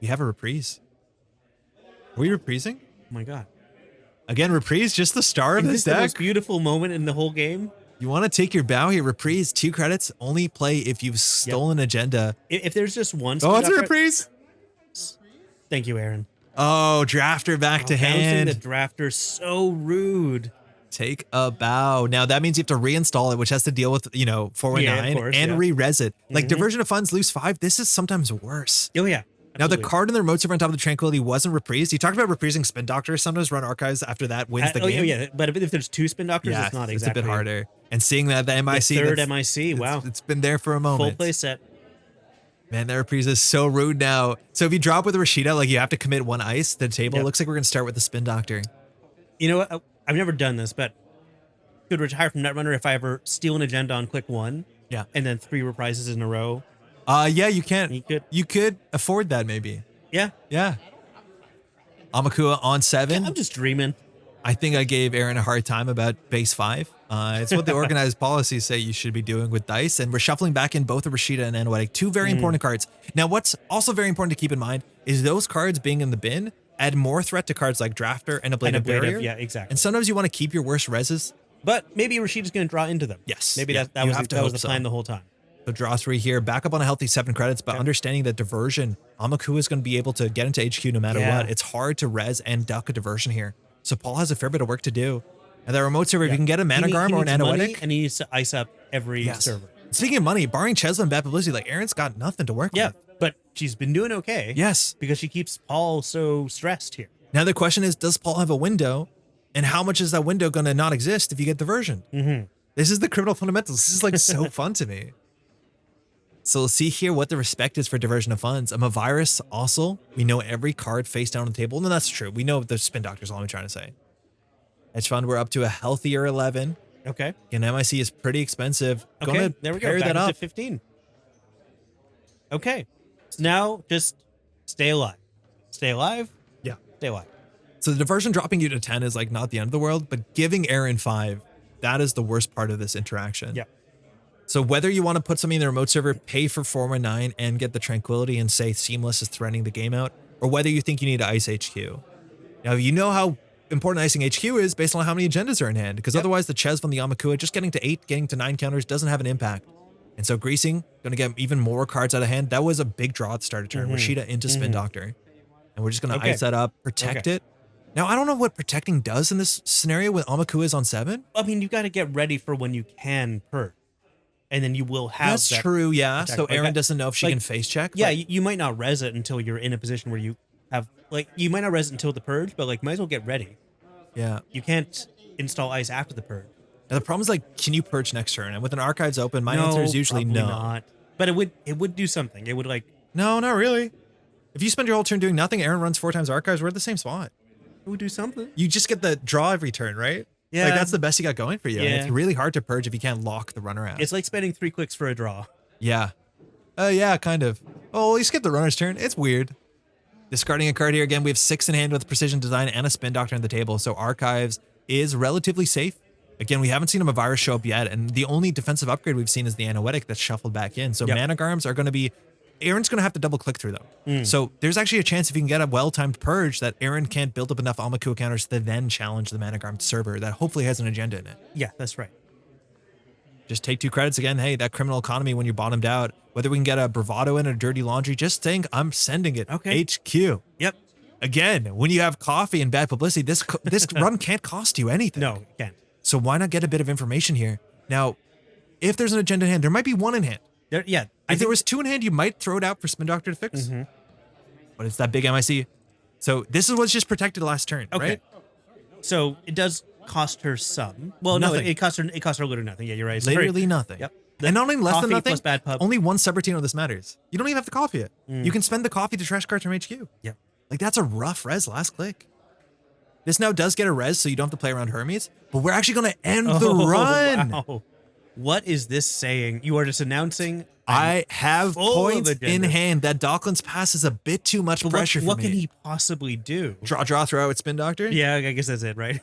We have a reprise. Are we reprising? Oh my god. Again, reprise, just the star of Is this this the deck. most beautiful moment in the whole game? You want to take your bow here, reprise, 2 credits, only play if you've stolen agenda. If there's just one... Oh, it's a reprise. Thank you, Erin. Oh, drafter back to hand. The drafter, so rude. Take a bow. Now that means you have to reinstall it, which has to deal with, 419 and re-res it. Like diversion of funds, lose 5. This is sometimes worse. Oh yeah. Now the card in the remote server on top of the Tranquility wasn't reprised. You talked about reprising Spin Doctor. Sometimes run archives after that wins the game. Oh yeah, but if there's 2 Spin Doctors, it's not exactly. It's a bit harder. And seeing that the MIC, the third MIC, wow, it's been there for a moment. Full play set. Man, that reprise is so rude now. So if you drop with a Rashida, like you have to commit 1 ice to the table. It looks like we're gonna start with the Spin Doctor. You know what? I've never done this, but could retire from Netrunner if I ever steal an agenda on click 1. Yeah. And then 3 reprises in a row. Yeah, you can. You could afford that maybe. Yeah. Yeah. Amakua on 7. Yeah, I'm just dreaming. I think I gave Erin a hard time about base 5. It's what the organized policies say you should be doing with dice. And we're shuffling back in both the Rashida and Anoetic, 2 very important cards. Now, what's also very important to keep in mind is those cards being in the bin add more threat to cards like Drafter and Ablative Barrier. Yeah, exactly. And sometimes you want to keep your worst reses. But maybe Rashida's going to draw into them. Yes. Maybe that was the plan the whole time. So draw 3 here, back up on a healthy 7 credits, but understanding that diversion, Amakua is going to be able to get into HQ no matter what. It's hard to res and duck a diversion here. So Paul has a fair bit of work to do. And that remote server, if you can get a Managarm or an Anoetic. And he needs to ice up every server. Speaking of money, barring Chesla and bad publicity, like Erin's got nothing to work with. Yeah, but she's been doing okay. Yes. Because she keeps Paul so stressed here. Now the question is, does Paul have a window? And how much is that window going to not exist if you get diversion? This is the criminal fundamentals. This is like so fun to me. So let's see here what the respect is for diversion of funds. I'm a virus also. We know every card face down on the table. No, that's true. We know the Spin Doctor's all I'm trying to say. Hedge fund, we're up to a healthier 11. Okay. And MIC is pretty expensive. Okay, there we go. Pair that up. To 15. Okay. So now just stay alive. Stay alive. Yeah. Stay alive. So the diversion dropping you to 10 is like not the end of the world, but giving Erin 5, that is the worst part of this interaction. Yeah. So whether you want to put something in the remote server, pay for 419 and get the Tranquility and say Seamless is threatening the game out, or whether you think you need to ice HQ. Now, you know how important icing HQ is based on how many agendas are in hand, because otherwise the Chesva and the Amakua, just getting to 8, getting to 9 counters doesn't have an impact. And so greasing, going to get even more cards out of hand. That was a big draw at the start of turn. Rashida into Spin Doctor. And we're just going to ice that up, protect it. Now, I don't know what protecting does in this scenario when Amakua is on 7. I mean, you got to get ready for when you can purge. And then you will have That's true, yeah. Attack. So Erin doesn't know if she can face check. Yeah, you might not res it until you're in a position where you have, like, you might not res it until the purge, but, like, might as well get ready. Yeah. You can't install ice after the purge. Now, the problem is, like, can you purge next turn? And with an archives open, my answer is usually no. Not. But it would do something. It would, like... No, not really. If you spend your whole turn doing nothing, Erin runs 4 times archives, we're at the same spot. It would do something. You just get the draw every turn, right? Yeah. Like, that's the best you got going for you. Yeah. And it's really hard to purge if you can't lock the runner out. It's like spending 3 clicks for a draw. Yeah. Yeah, kind of. Oh, you skip the runner's turn. It's weird. Discarding a card here. Again, we have 6 in hand with Precision Design and a Spin Doctor on the table. So archives is relatively safe. Again, we haven't seen him a virus show up yet. And the only defensive upgrade we've seen is the Anoetic that's shuffled back in. So Managarms are going to be... Erin's going to have to double click through them. So there's actually a chance if you can get a well-timed purge that Erin can't build up enough Amakua counters to then challenge the Managarm server that hopefully has an agenda in it. Yeah, that's right. Just take 2 credits again. Hey, that criminal economy when you're bottomed out, whether we can get a bravado in or dirty laundry, just think I'm sending it. Okay. HQ. Yep. Again, when you have coffee and bad publicity, this run can't cost you anything. No, it can't. So why not get a bit of information here? Now, if there's an agenda in hand, there might be 1 in hand. If there was 2 in hand, you might throw it out for Spin Doctor to fix. But it's that big MIC. So this is what's just protected last turn, right? So it does cost her some. Well, nothing. No, it cost her literally nothing. Yeah, you're right. It's Literally nothing. Yep. And not only less than nothing, plus bad pub. only 1 subroutine this matters. You don't even have to coffee it. You can spend the coffee to trash cards from HQ. Yep. Like, that's a rough res last click. This now does get a res, so you don't have to play around Hermes, but we're actually going to end the run. Wow. What is this saying? You are just announcing... I have points in hand. That Docklands pass is a bit too much pressure for me. What can he possibly do? Draw, throw out with Spin Doctor? Yeah, I guess that's it, right?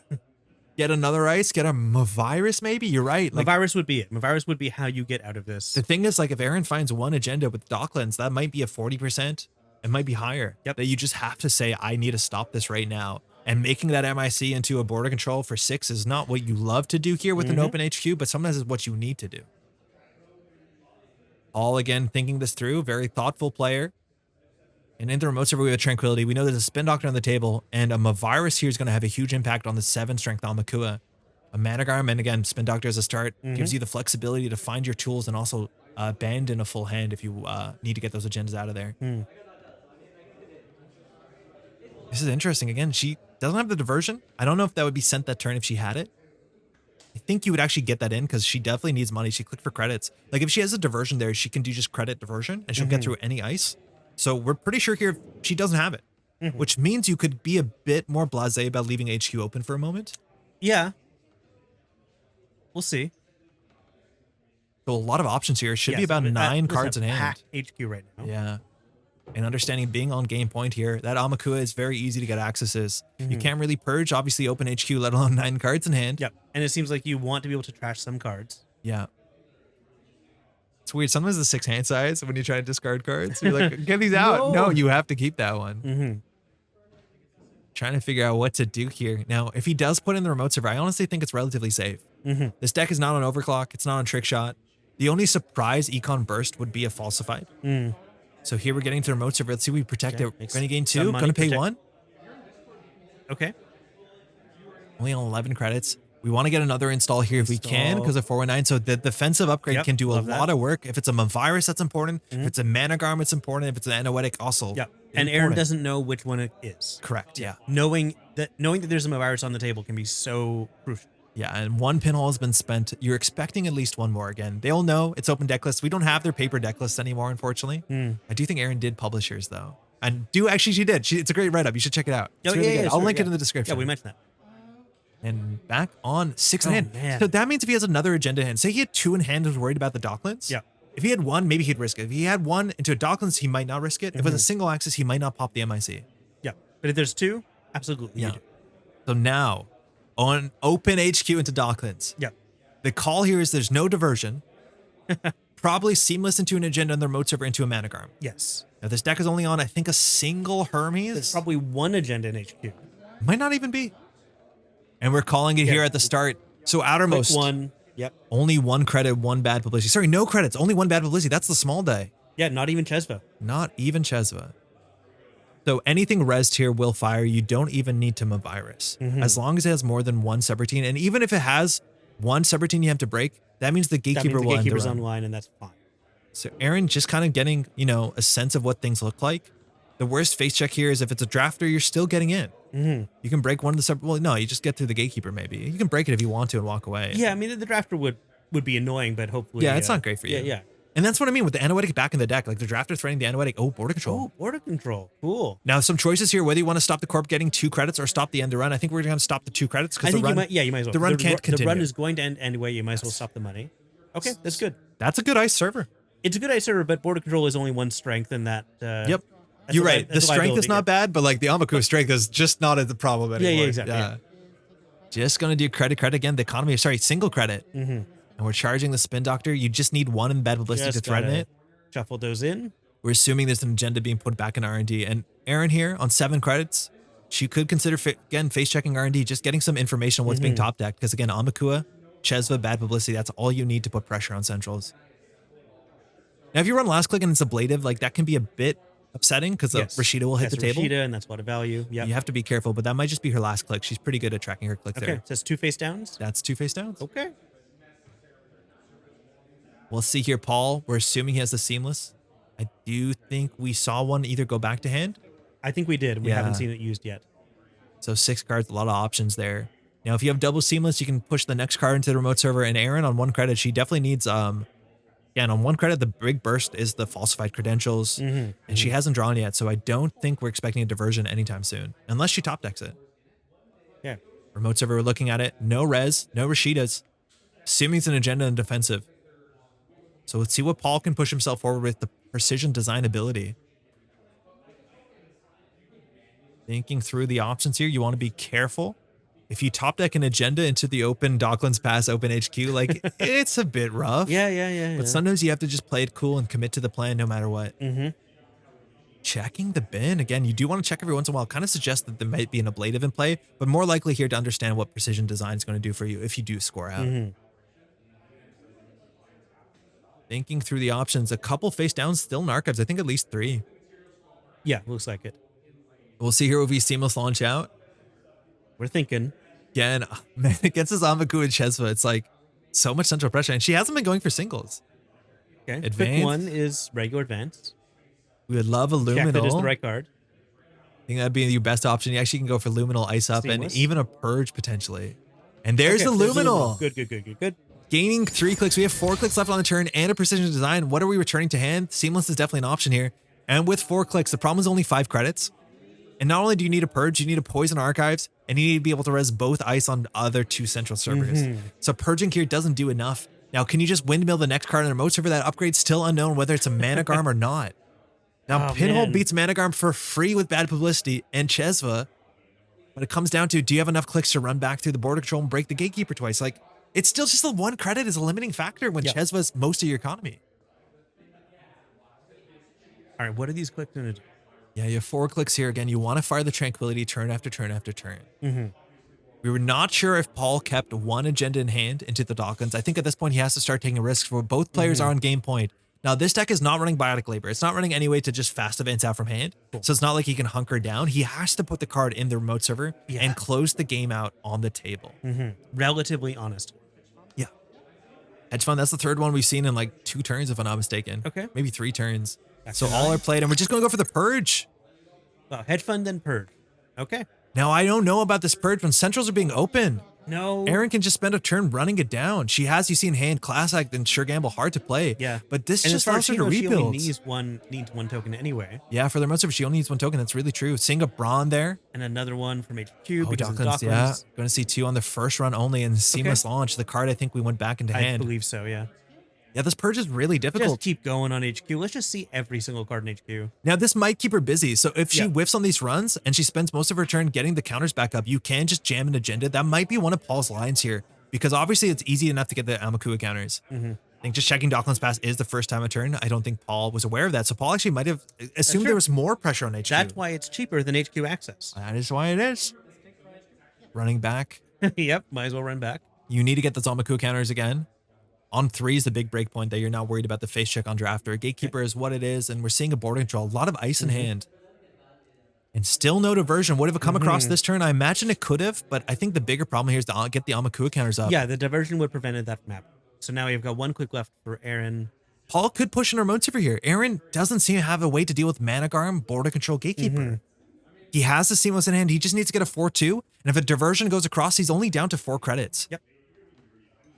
Get another ice, get a Mavirus maybe? You're right. Like, Mavirus would be it. Mavirus would be how you get out of this. The thing is, like, if Erin finds 1 agenda with Docklands, that might be a 40%. It might be higher. Yep. That you just have to say, I need to stop this right now. And making that MIC into a border control for 6 is not what you love to do here with an open HQ, but sometimes it's what you need to do. All again, thinking this through, very thoughtful player. And in the remote server with Tranquility, we know there's a Spin Doctor on the table, and a Mavirus here is going to have a huge impact on the 7 strength Amakua. A Managarm, and again, Spin Doctor as a start, gives you the flexibility to find your tools and also band in a full hand if you need to get those agendas out of there. This is interesting. Again, she doesn't have the diversion. I don't know if that would be sent that turn if she had it. I think you would actually get that in because she definitely needs money. She clicked for credits. Like if she has a diversion there, she can do just credit diversion and she'll get through any ice. So we're pretty sure here she doesn't have it, which means you could be a bit more blasé about leaving HQ open for a moment. Yeah. We'll see. So a lot of options here. It should be about 9 cards in hand. Packed HQ right now. Yeah. And understanding being on game point here, that Amakua is very easy to get accesses. You can't really purge, obviously, open HQ, let alone 9 cards in hand. Yep. And it seems like you want to be able to trash some cards. Yeah. It's weird. Sometimes the 6 hand size when you try to discard cards, you're like, get these out. No, you have to keep that one. Trying to figure out what to do here. Now, if he does put in the remote server, I honestly think it's relatively safe. This deck is not on Overclock. It's not on Trick Shot. The only surprise Econ Burst would be a Falsified. So here we're getting to the remote server. Let's see if we protect it. We're going to gain 2. Going to pay 1. Okay. Only on 11 credits. We want to get another install here if we can because of 419. So the defensive upgrade can do a lot of work. If it's a Mavirus, that's important. If it's a Managarm, it's important. If it's an Anoetic, also. Yeah. And Erin doesn't know which one it is. Correct. Yeah. Knowing that there's a Mavirus on the table can be so crucial. Yeah, and 1 pinhole has been spent. You're expecting at least 1 more again. They all know it's open deck lists. We don't have their paper deck lists anymore, unfortunately. I do think Erin did publish hers, though. And she did. It's a great write-up. You should check it out. It's really good. I'll link it in the description. Yeah, we mentioned that. And back on 6 in hand. Man. So that means if he has another agenda in hand, say he had 2 in hand and was worried about the Docklands. Yeah. If he had 1, maybe he'd risk it. If he had 1 into a Docklands, he might not risk it. If it was a single axis, he might not pop the MIC. Yeah. But if there's 2, absolutely. Yeah. So now, on open HQ into Docklands. Yeah. The call here is there's no diversion. Probably seamless into an agenda on the remote server into a Managarm. Yes. Now this deck is only on, I think, a single Hermes. There's probably 1 agenda in HQ. Might not even be. And we're calling it here at the start. So outermost. Click 1. Yep. Only 1 credit, 1 bad publicity. Sorry, no credits. Only 1 bad publicity. That's the small die. Yeah, not even Chesva. Not even Chesva. So anything rezzed here will fire. You don't even need to Mavirus. As long as it has more than 1 subroutine. And even if it has 1 subroutine you have to break, that means the Gatekeeper will Gatekeeper's online, and that's fine. So Erin just kind of getting, a sense of what things look like. The worst face check here is if it's a drafter, you're still getting in. You can break one of the sub. Well, no, you just get through the Gatekeeper maybe. You can break it if you want to and walk away. Yeah, I mean, the drafter would be annoying, but hopefully. Yeah, it's not great for you. Yeah. And that's what I mean with the Anoetic back in the deck. Like the drafter threatening the Anoetic. Oh, border control. Oh, border control. Cool. Now, some choices here, whether you want to stop the Corp getting 2 credits or stop the end of run. I think we're going to stop the 2 credits because the run. You might as well. The run can't continue. The run is going to end anyway. You might as well stop the money. Okay, that's good. That's a good ice server. It's a good ice server, but border control is only 1 strength, and that. Yep. You're right. The strength is not bad, but like the Amakua strength is just not the problem anymore. Yeah, exactly. Yeah. Just going to do credit again. The economy, single credit. And we're charging the Spin Doctor. You just need 1 in bad publicity to threaten it. Shuffle those in. We're assuming there's an agenda being put back in R&D. And Erin here on 7 credits, she could consider, again, face checking R&D, just getting some information on what's being top decked. Because again, Amakua, Chesva, bad publicity, that's all you need to put pressure on centrals. Now, if you run last click and it's ablative, like that can be a bit upsetting because Rashida will hit the table. Rashida, and that's what a value. Yeah, you have to be careful, but that might just be her last click. She's pretty good at tracking her click there. Okay, so that's 2 face downs. That's 2 face downs. Okay. We'll see here, Paul. We're assuming he has the seamless. I do think we saw one either go back to hand. I think we did. We haven't seen it used yet. So 6 cards, a lot of options there. Now, if you have double seamless, you can push the next card into the remote server. And Erin on 1 credit, she definitely needs. Again, on 1 credit, the big burst is the falsified credentials, and she hasn't drawn yet. So I don't think we're expecting a diversion anytime soon, unless she top decks it. Yeah. Remote server, we're looking at it. No res, no Rashidas. Assuming it's an agenda and defensive. So let's see what Paul can push himself forward with the precision design ability. Thinking through the options here, you want to be careful. If you top deck an agenda into the open Docklands Pass, open HQ, like it's a bit rough. Yeah. But sometimes you have to just play it cool and commit to the plan no matter what. checking the bin. Again, you do want to check every once in a while. Kind of suggests that there might be an ablative in play, but more likely here to understand what precision design is going to do for you if you do score out. Thinking through the options, a couple face downs still in archives. I think at least 3. Yeah, looks like it. We'll see here if we seamless launch out. We're thinking. Again, man, against this Amaku and Chesva, it's like so much central pressure, and she hasn't been going for singles. Okay. Advanced. Quick one is regular advance. We would love a Check that is luminal. the right card. I think that'd be your best option. You actually can go for luminal, ice up, Seamless. and even a purge potentially. And there's the there's luminal. Good. Gaining 3 clicks. We have 4 clicks left on the turn and a precision design. What are we returning to hand? Seamless is definitely an option here. And with 4 clicks, the problem is only 5 credits. And not only do you need a purge, you need a poison archives, and you need to be able to res both ice on other 2 central servers. So purging here doesn't do enough. Now, can you just windmill the next card on the remote server? That upgrade's still unknown whether it's a Managarm or not. Now, Pinhole beats Managarm for free with bad publicity and Chesva, but it comes down to, do you have enough clicks to run back through the border control and break the gatekeeper twice? Like, it's still just the 1 credit is a limiting factor when Chesva's most of your economy. All right, what are these clicks going to do? Yeah, you have 4 clicks here. Again, you want to fire the Tranquility turn after turn after turn. We were not sure if Paul kept 1 agenda in hand into the Dawkins. I think at this point he has to start taking risks where both players are on game point. Now, this deck is not running Biotic Labor. It's not running any way to just fast advance out from hand. So it's not like he can hunker down. He has to put the card in the remote server and close the game out on the table. Relatively honest. Yeah. Hedge Fund, that's the 3rd one we've seen in like 2 turns, if I'm not mistaken. Okay. Maybe 3 turns. So all are played, and we're just going to go for the Purge. Well, hedge fund, then purge. Okay. Now, I don't know about this Purge when centrals are being open. No. Erin can just spend a turn running it down. She has, you see in hand, Class Act and Sure Gamble hard to play. Yeah. But this and just as far allows as her to she rebuild. only needs one token anyway. Yeah, for the remote server, she only needs 1 token. That's really true. Seeing a Brawn there. And another one from HQ Oh, because Dawkins, of Dawkins. yeah. Going to see 2 on the first run only and seamless launch. The card, I think we went back into I hand. believe so, yeah. Yeah, this Purge is really difficult. Just keep going on HQ. Let's just see every single card in HQ. Now, this might keep her busy. So if she whiffs on these runs and she spends most of her turn getting the counters back up, you can just jam an agenda. That might be one of Paul's lines here, because obviously it's easy enough to get the Amakua counters. I think just checking Docklands Pass is the first time a turn. I don't think Paul was aware of that. So Paul actually might have assumed there was more pressure on HQ. That's why it's cheaper than HQ access. That is why it is. Running back. Yep, might as well run back. You need to get the Zamaku counters again. On 3 is the big break point that you're not worried about the face check on drafter. Gatekeeper is what it is, and we're seeing a board control. A lot of ice in hand. And still no diversion. Would have come across this turn? I imagine it could have, but I think the bigger problem here is to get the Amakua counters up. Yeah, the diversion would have prevented that from happening. So now you've got 1 click left for Erin. Paul could push in remote server here. Erin doesn't seem to have a way to deal with Managarm, border control, Gatekeeper. He has the seamless in hand. He just needs to get a 4-2. And if a diversion goes across, he's only down to 4 credits. Yep.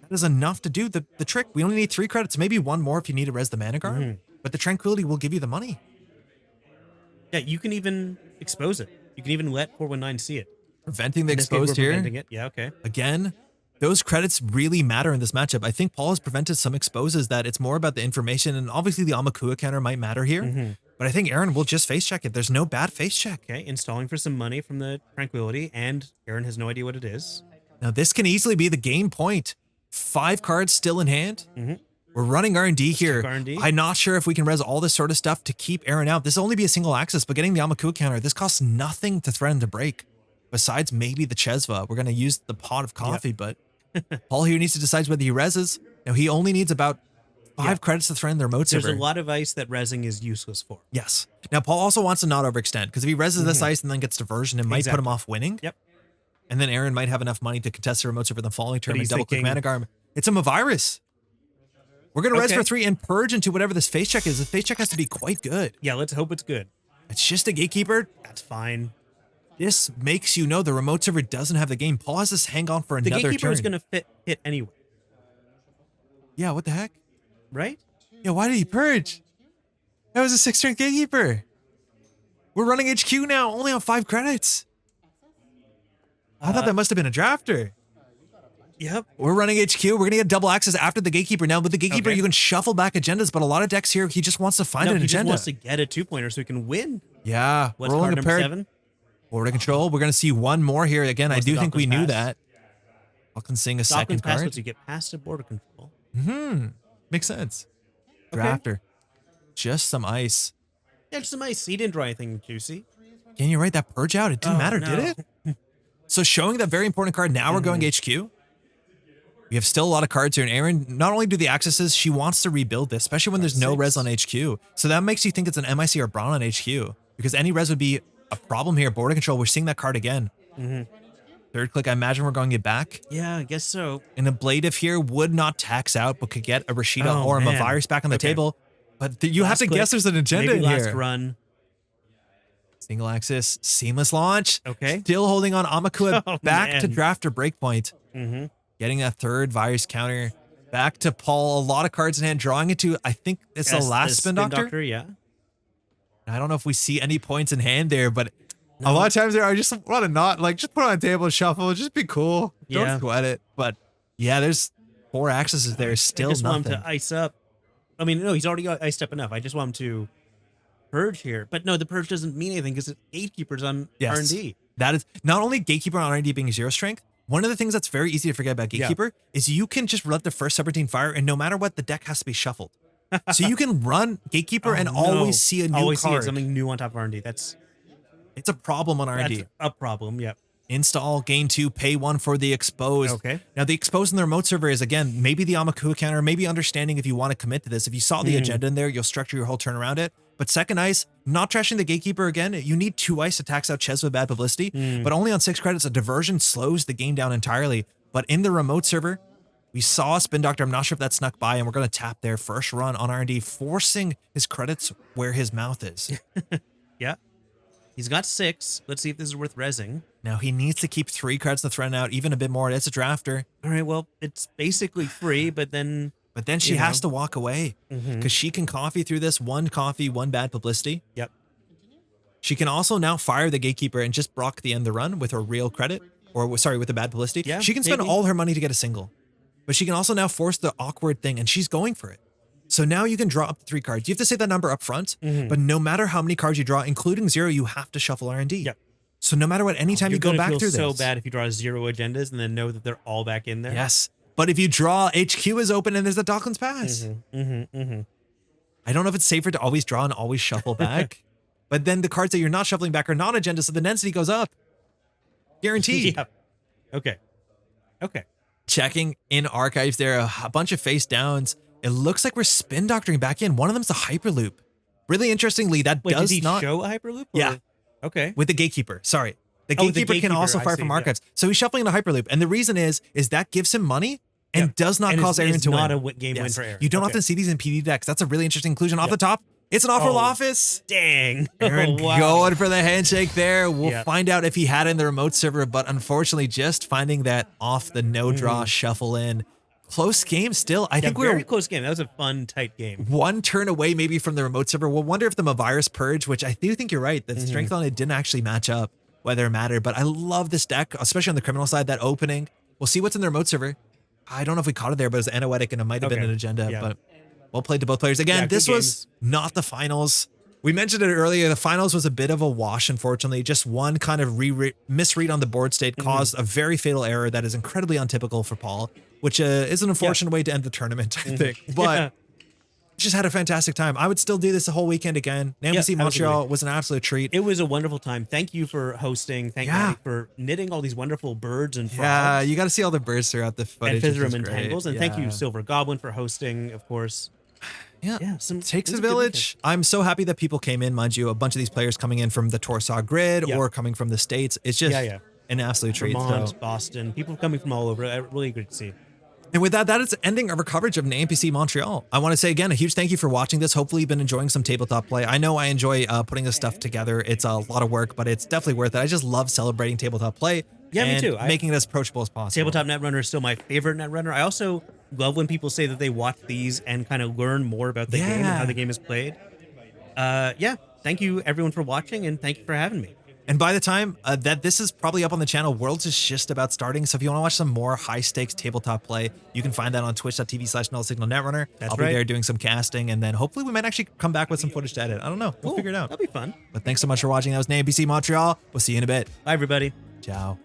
That is enough to do the trick. We only need 3 credits, maybe 1 more if you need to res the Managarm. But the Tranquility will give you the money. Yeah, you can even expose it. You can even let 419 see it. Preventing the In this game, exposed we're here. preventing it. Yeah, okay. Again, those credits really matter in this matchup. I think Paul has prevented some exposes that it's more about the information, and obviously the Amakua counter might matter here. But I think Erin will just face check it. There's no bad face check. Okay, installing for some money from the Tranquility, and Erin has no idea what it is. Now this can easily be the game point. 5 cards still in hand. We're running R&D here. R&D. I'm not sure if we can res all this sort of stuff to keep Erin out. This will only be a single access, but getting the Amakua counter, this costs nothing to threaten to break. Besides maybe the Chesva. We're going to use the pot of coffee, but Paul here needs to decide whether he reses. Now he only needs about 5 credits to threaten the remote server. There's a lot of ice that resing is useless for. Yes. Now Paul also wants to not overextend, because if he reses this ice and then gets diversion, it might put him off winning. Yep. And then Erin might have enough money to contest the remote server the following turn and he's double click thinking- Managarm. It's a virus. We're going to res Okay. for 3 and purge into whatever this face check is. The face check has to be quite good. Yeah, let's hope it's good. It's just a Gatekeeper. That's fine. This makes you know the remote server doesn't have the game. Paul has to hang on for The another Gatekeeper turn. is going to hit anyway, Yeah, what the heck? right? Yeah, why did he purge? That was a 6-turn Gatekeeper. We're running HQ now, only on 5 credits. I thought that must have been a drafter. Yep. We're running HQ. We're going to get double access after the Gatekeeper. Now, with the Gatekeeper, Okay. you can shuffle back agendas, but a lot of decks here, he just wants to find No, an he just agenda. wants to get a 2-pointer so he can win. Yeah, What's rolling card a number pair. 7? Border control. We're going to see 1 more here. Again, I What's do the think we Dawkins knew pass? that. Dawkins seeing a Dawkins second pass card. lets you get past a border control. Makes sense. Okay. Drafter. Just some ice. Yeah, just some ice. He didn't draw anything juicy. Can you write that purge out? It didn't matter, no. did it? So showing that very important card. Now we're going HQ. We have still a lot of cards here. And Erin, not only do the accesses, she wants to rebuild this, especially when there's no res on HQ. So that makes you think it's an MIC or Braun on HQ. Because any res would be a problem here. Border control, we're seeing that card again. Third click, I imagine we're going to get back. Yeah, I guess so. An ablative here would not tax out, but could get a Rashida or a Mavirus back on the table. But you have to guess there's an agenda in last here. Run. Single axis, seamless launch. Okay. Still holding on Amakua back to draft or breakpoint. Mm-hmm. Getting a third virus counter. Back to Paul. A lot of cards in hand. Drawing it to, I think it's the last Spin Doctor. Yeah. I don't know if we see any points in hand there, but a lot of times there, I just want to not, like, just put it on the table and shuffle. Just be cool. Don't sweat it. But yeah, there's 4 accesses there. Still I just nothing. want him to ice up. I mean, no, he's already got iced up enough. I just want him to purge here. But no, the purge doesn't mean anything because it's gatekeepers on R&D. That is not only gatekeeper on R&D being 0 strength. One of the things that's very easy to forget about gatekeeper is you can just let the first subroutine fire, and no matter what, the deck has to be shuffled. So you can run gatekeeper and always see a new card. See something new on top of R&D. It's a problem on R&D. That's a problem. Yep. Install, gain 2, pay 1 for the exposed. Okay. Now the exposed in the remote server is, again, maybe the Amakua counter, maybe understanding if you want to commit to this. If you saw the agenda in there, you'll structure your whole turn around it. But second ice, not trashing the gatekeeper again. You need 2 ice to tax out Ches with bad publicity, but only on 6 credits. A diversion slows the game down entirely. But in the remote server, we saw a Spin Doctor. I'm not sure if that snuck by, and we're going to tap their first run on R&D, forcing his credits where his mouth is. Yeah. He's got 6. Let's see if this is worth rezzing. Now he needs to keep 3 credits to threaten out, even a bit more. It's a drafter. All right, well, it's basically free, but then... But then she has to walk away because she can coffee through this. 1 coffee, 1 bad publicity. Yep. She can also now fire the gatekeeper and just block the end of the run with her real credit, or sorry, with the bad publicity. Yeah, she can spend all her money to get a single, but she can also now force the awkward thing, and she's going for it. So now you can draw up to 3 cards. You have to say that number up front, but no matter how many cards you draw, including 0, you have to shuffle R&D. Yep. So no matter what, anytime you go back through this. You're going to feel so bad if you draw 0 agendas and then know that they're all back in there. Yes. But if you draw, HQ is open and there's a Docklands Pass. I don't know if it's safer to always draw and always shuffle back. But then the cards that you're not shuffling back are not agenda, so the density goes up. Guaranteed. Yep. Okay. Checking in archives there, a bunch of face downs. It looks like we're spin doctoring back in. One of them's a Hyperloop. Really interestingly, that Wait, does did he not show a Hyperloop? Yeah. Okay. With the Gatekeeper. Sorry. The Gatekeeper can also fire from archives. So he's shuffling a Hyperloop. And the reason is that gives him money and does not cause Erin to win. It's not a game win for Erin. You don't often see these in PD decks. That's a really interesting inclusion. Off the top, it's an awful office. Dang. Erin going for the handshake there. We'll find out if he had it in the remote server, but unfortunately just finding that off the no draw shuffle in. Close game still. I think we're very close game. That was a fun, tight game. 1 turn away maybe from the remote server. We'll wonder if the Mavirus Purge, which I do think you're right, the strength on it didn't actually match up, whether it mattered. But I love this deck, especially on the criminal side, that opening. We'll see what's in the remote server. I don't know if we caught it there, but it was anoetic and it might have been an agenda. But well played to both players. Again, this was not the finals. We mentioned it earlier. The finals was a bit of a wash, unfortunately. Just one kind of misread on the board state caused a very fatal error that is incredibly untypical for Paul, which is an unfortunate way to end the tournament, I think. But just had a fantastic time. I would still do this the whole weekend again. NANPC Montreal was an absolute treat. It was a wonderful time. Thank you for hosting. Thank you for knitting all these wonderful birds and frogs. Yeah, you got to see all the birds throughout the footage. And Fizzrum and Tangles. And thank you, Silver Goblin, for hosting, of course. Yeah, takes a village. I'm so happy that people came in, mind you, a bunch of these players coming in from the Torsaw Grid or coming from the States. It's just an absolute treat. Vermont, Boston, people coming from all over. Really good to see. And with that, that is ending our coverage of NANPC Montreal. I want to say again, a huge thank you for watching this. Hopefully you've been enjoying some tabletop play. I know I enjoy putting this stuff together. It's a lot of work, but it's definitely worth it. I just love celebrating tabletop play. Yeah, and me too. Making it as approachable as possible. Tabletop Netrunner is still my favorite Netrunner. I also love when people say that they watch these and kind of learn more about the game and how the game is played. Thank you everyone for watching, and thank you for having me. And by the time that this is probably up on the channel, Worlds is just about starting. So if you want to watch some more high-stakes tabletop play, you can find that on twitch.tv/nullsignalnetrunner. I'll be there doing some casting, and then hopefully we might actually come back with some footage to edit. I don't know. We'll figure it out. That'll be fun. But thanks so much for watching. That was NANPC Montreal. We'll see you in a bit. Bye, everybody. Ciao.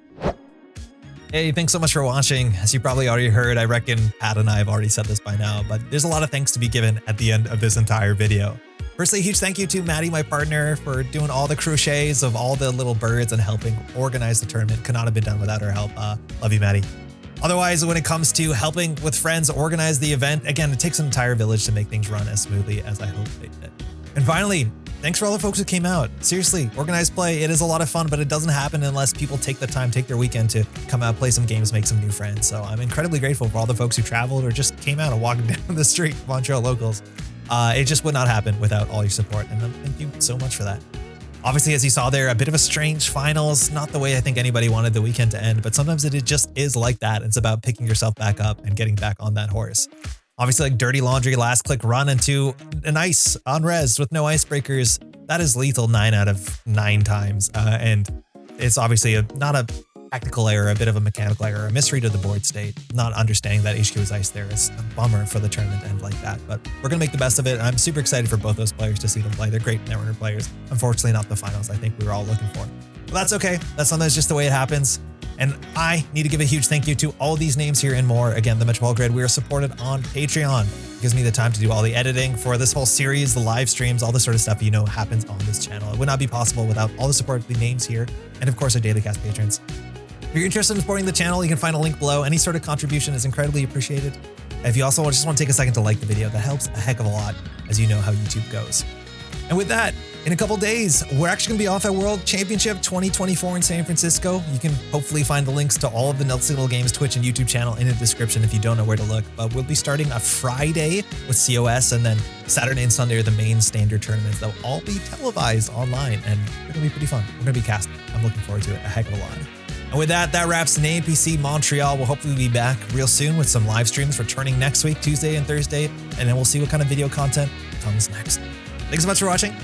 Hey, thanks so much for watching. As you probably already heard, I reckon Pat and I have already said this by now, but there's a lot of thanks to be given at the end of this entire video. Firstly, a huge thank you to Maddie, my partner, for doing all the crochets of all the little birds and helping organize the tournament. Could not have been done without her help. Love you, Maddie. Otherwise, when it comes to helping with friends organize the event, again, it takes an entire village to make things run as smoothly as I hope they did. And finally, thanks for all the folks who came out. Seriously, organized play, it is a lot of fun, but it doesn't happen unless people take the time, take their weekend to come out, play some games, make some new friends. So I'm incredibly grateful for all the folks who traveled or just came out and walked down the street, Montreal locals. It just would not happen without all your support, and thank you so much for that. Obviously, as you saw there, a bit of a strange finals, not the way I think anybody wanted the weekend to end, but sometimes it just is like that. It's about picking yourself back up and getting back on that horse. Obviously, like dirty laundry, last click run into an ice on res with no icebreakers. That is lethal 9 out of 9 times. And it's obviously not a tactical error, a bit of a mechanical error, a misread of the board state. Not understanding that HQ is ice there is a bummer for the tournament to end like that. But we're going to make the best of it. I'm super excited for both those players to see them play. They're great Netrunner players. Unfortunately, not the finals I think we were all looking for. But that's okay. That's sometimes just the way it happens. And I need to give a huge thank you to all these names here and more. Again, the Métropole Grid, we are supported on Patreon. It gives me the time to do all the editing for this whole series, the live streams, all the sort of stuff happens on this channel. It would not be possible without all the support of the names here, and of course our daily cast patrons. If you're interested in supporting the channel, you can find a link below. Any sort of contribution is incredibly appreciated. If you also just want to take a second to like the video, that helps a heck of a lot, as you know how YouTube goes. And with that, in a couple days, we're actually going to be off at World Championship 2024 in San Francisco. You can hopefully find the links to all of the Signal Games Twitch and YouTube channel in the description if you don't know where to look. But we'll be starting a Friday with COS, and then Saturday and Sunday are the main standard tournaments. They'll all be televised online, and they're going to be pretty fun. We're going to be casting. I'm looking forward to it a heck of a lot. And with that, that wraps NANPC Montreal. We'll hopefully be back real soon with some live streams returning next week, Tuesday and Thursday, and then we'll see what kind of video content comes next. Thanks so much for watching.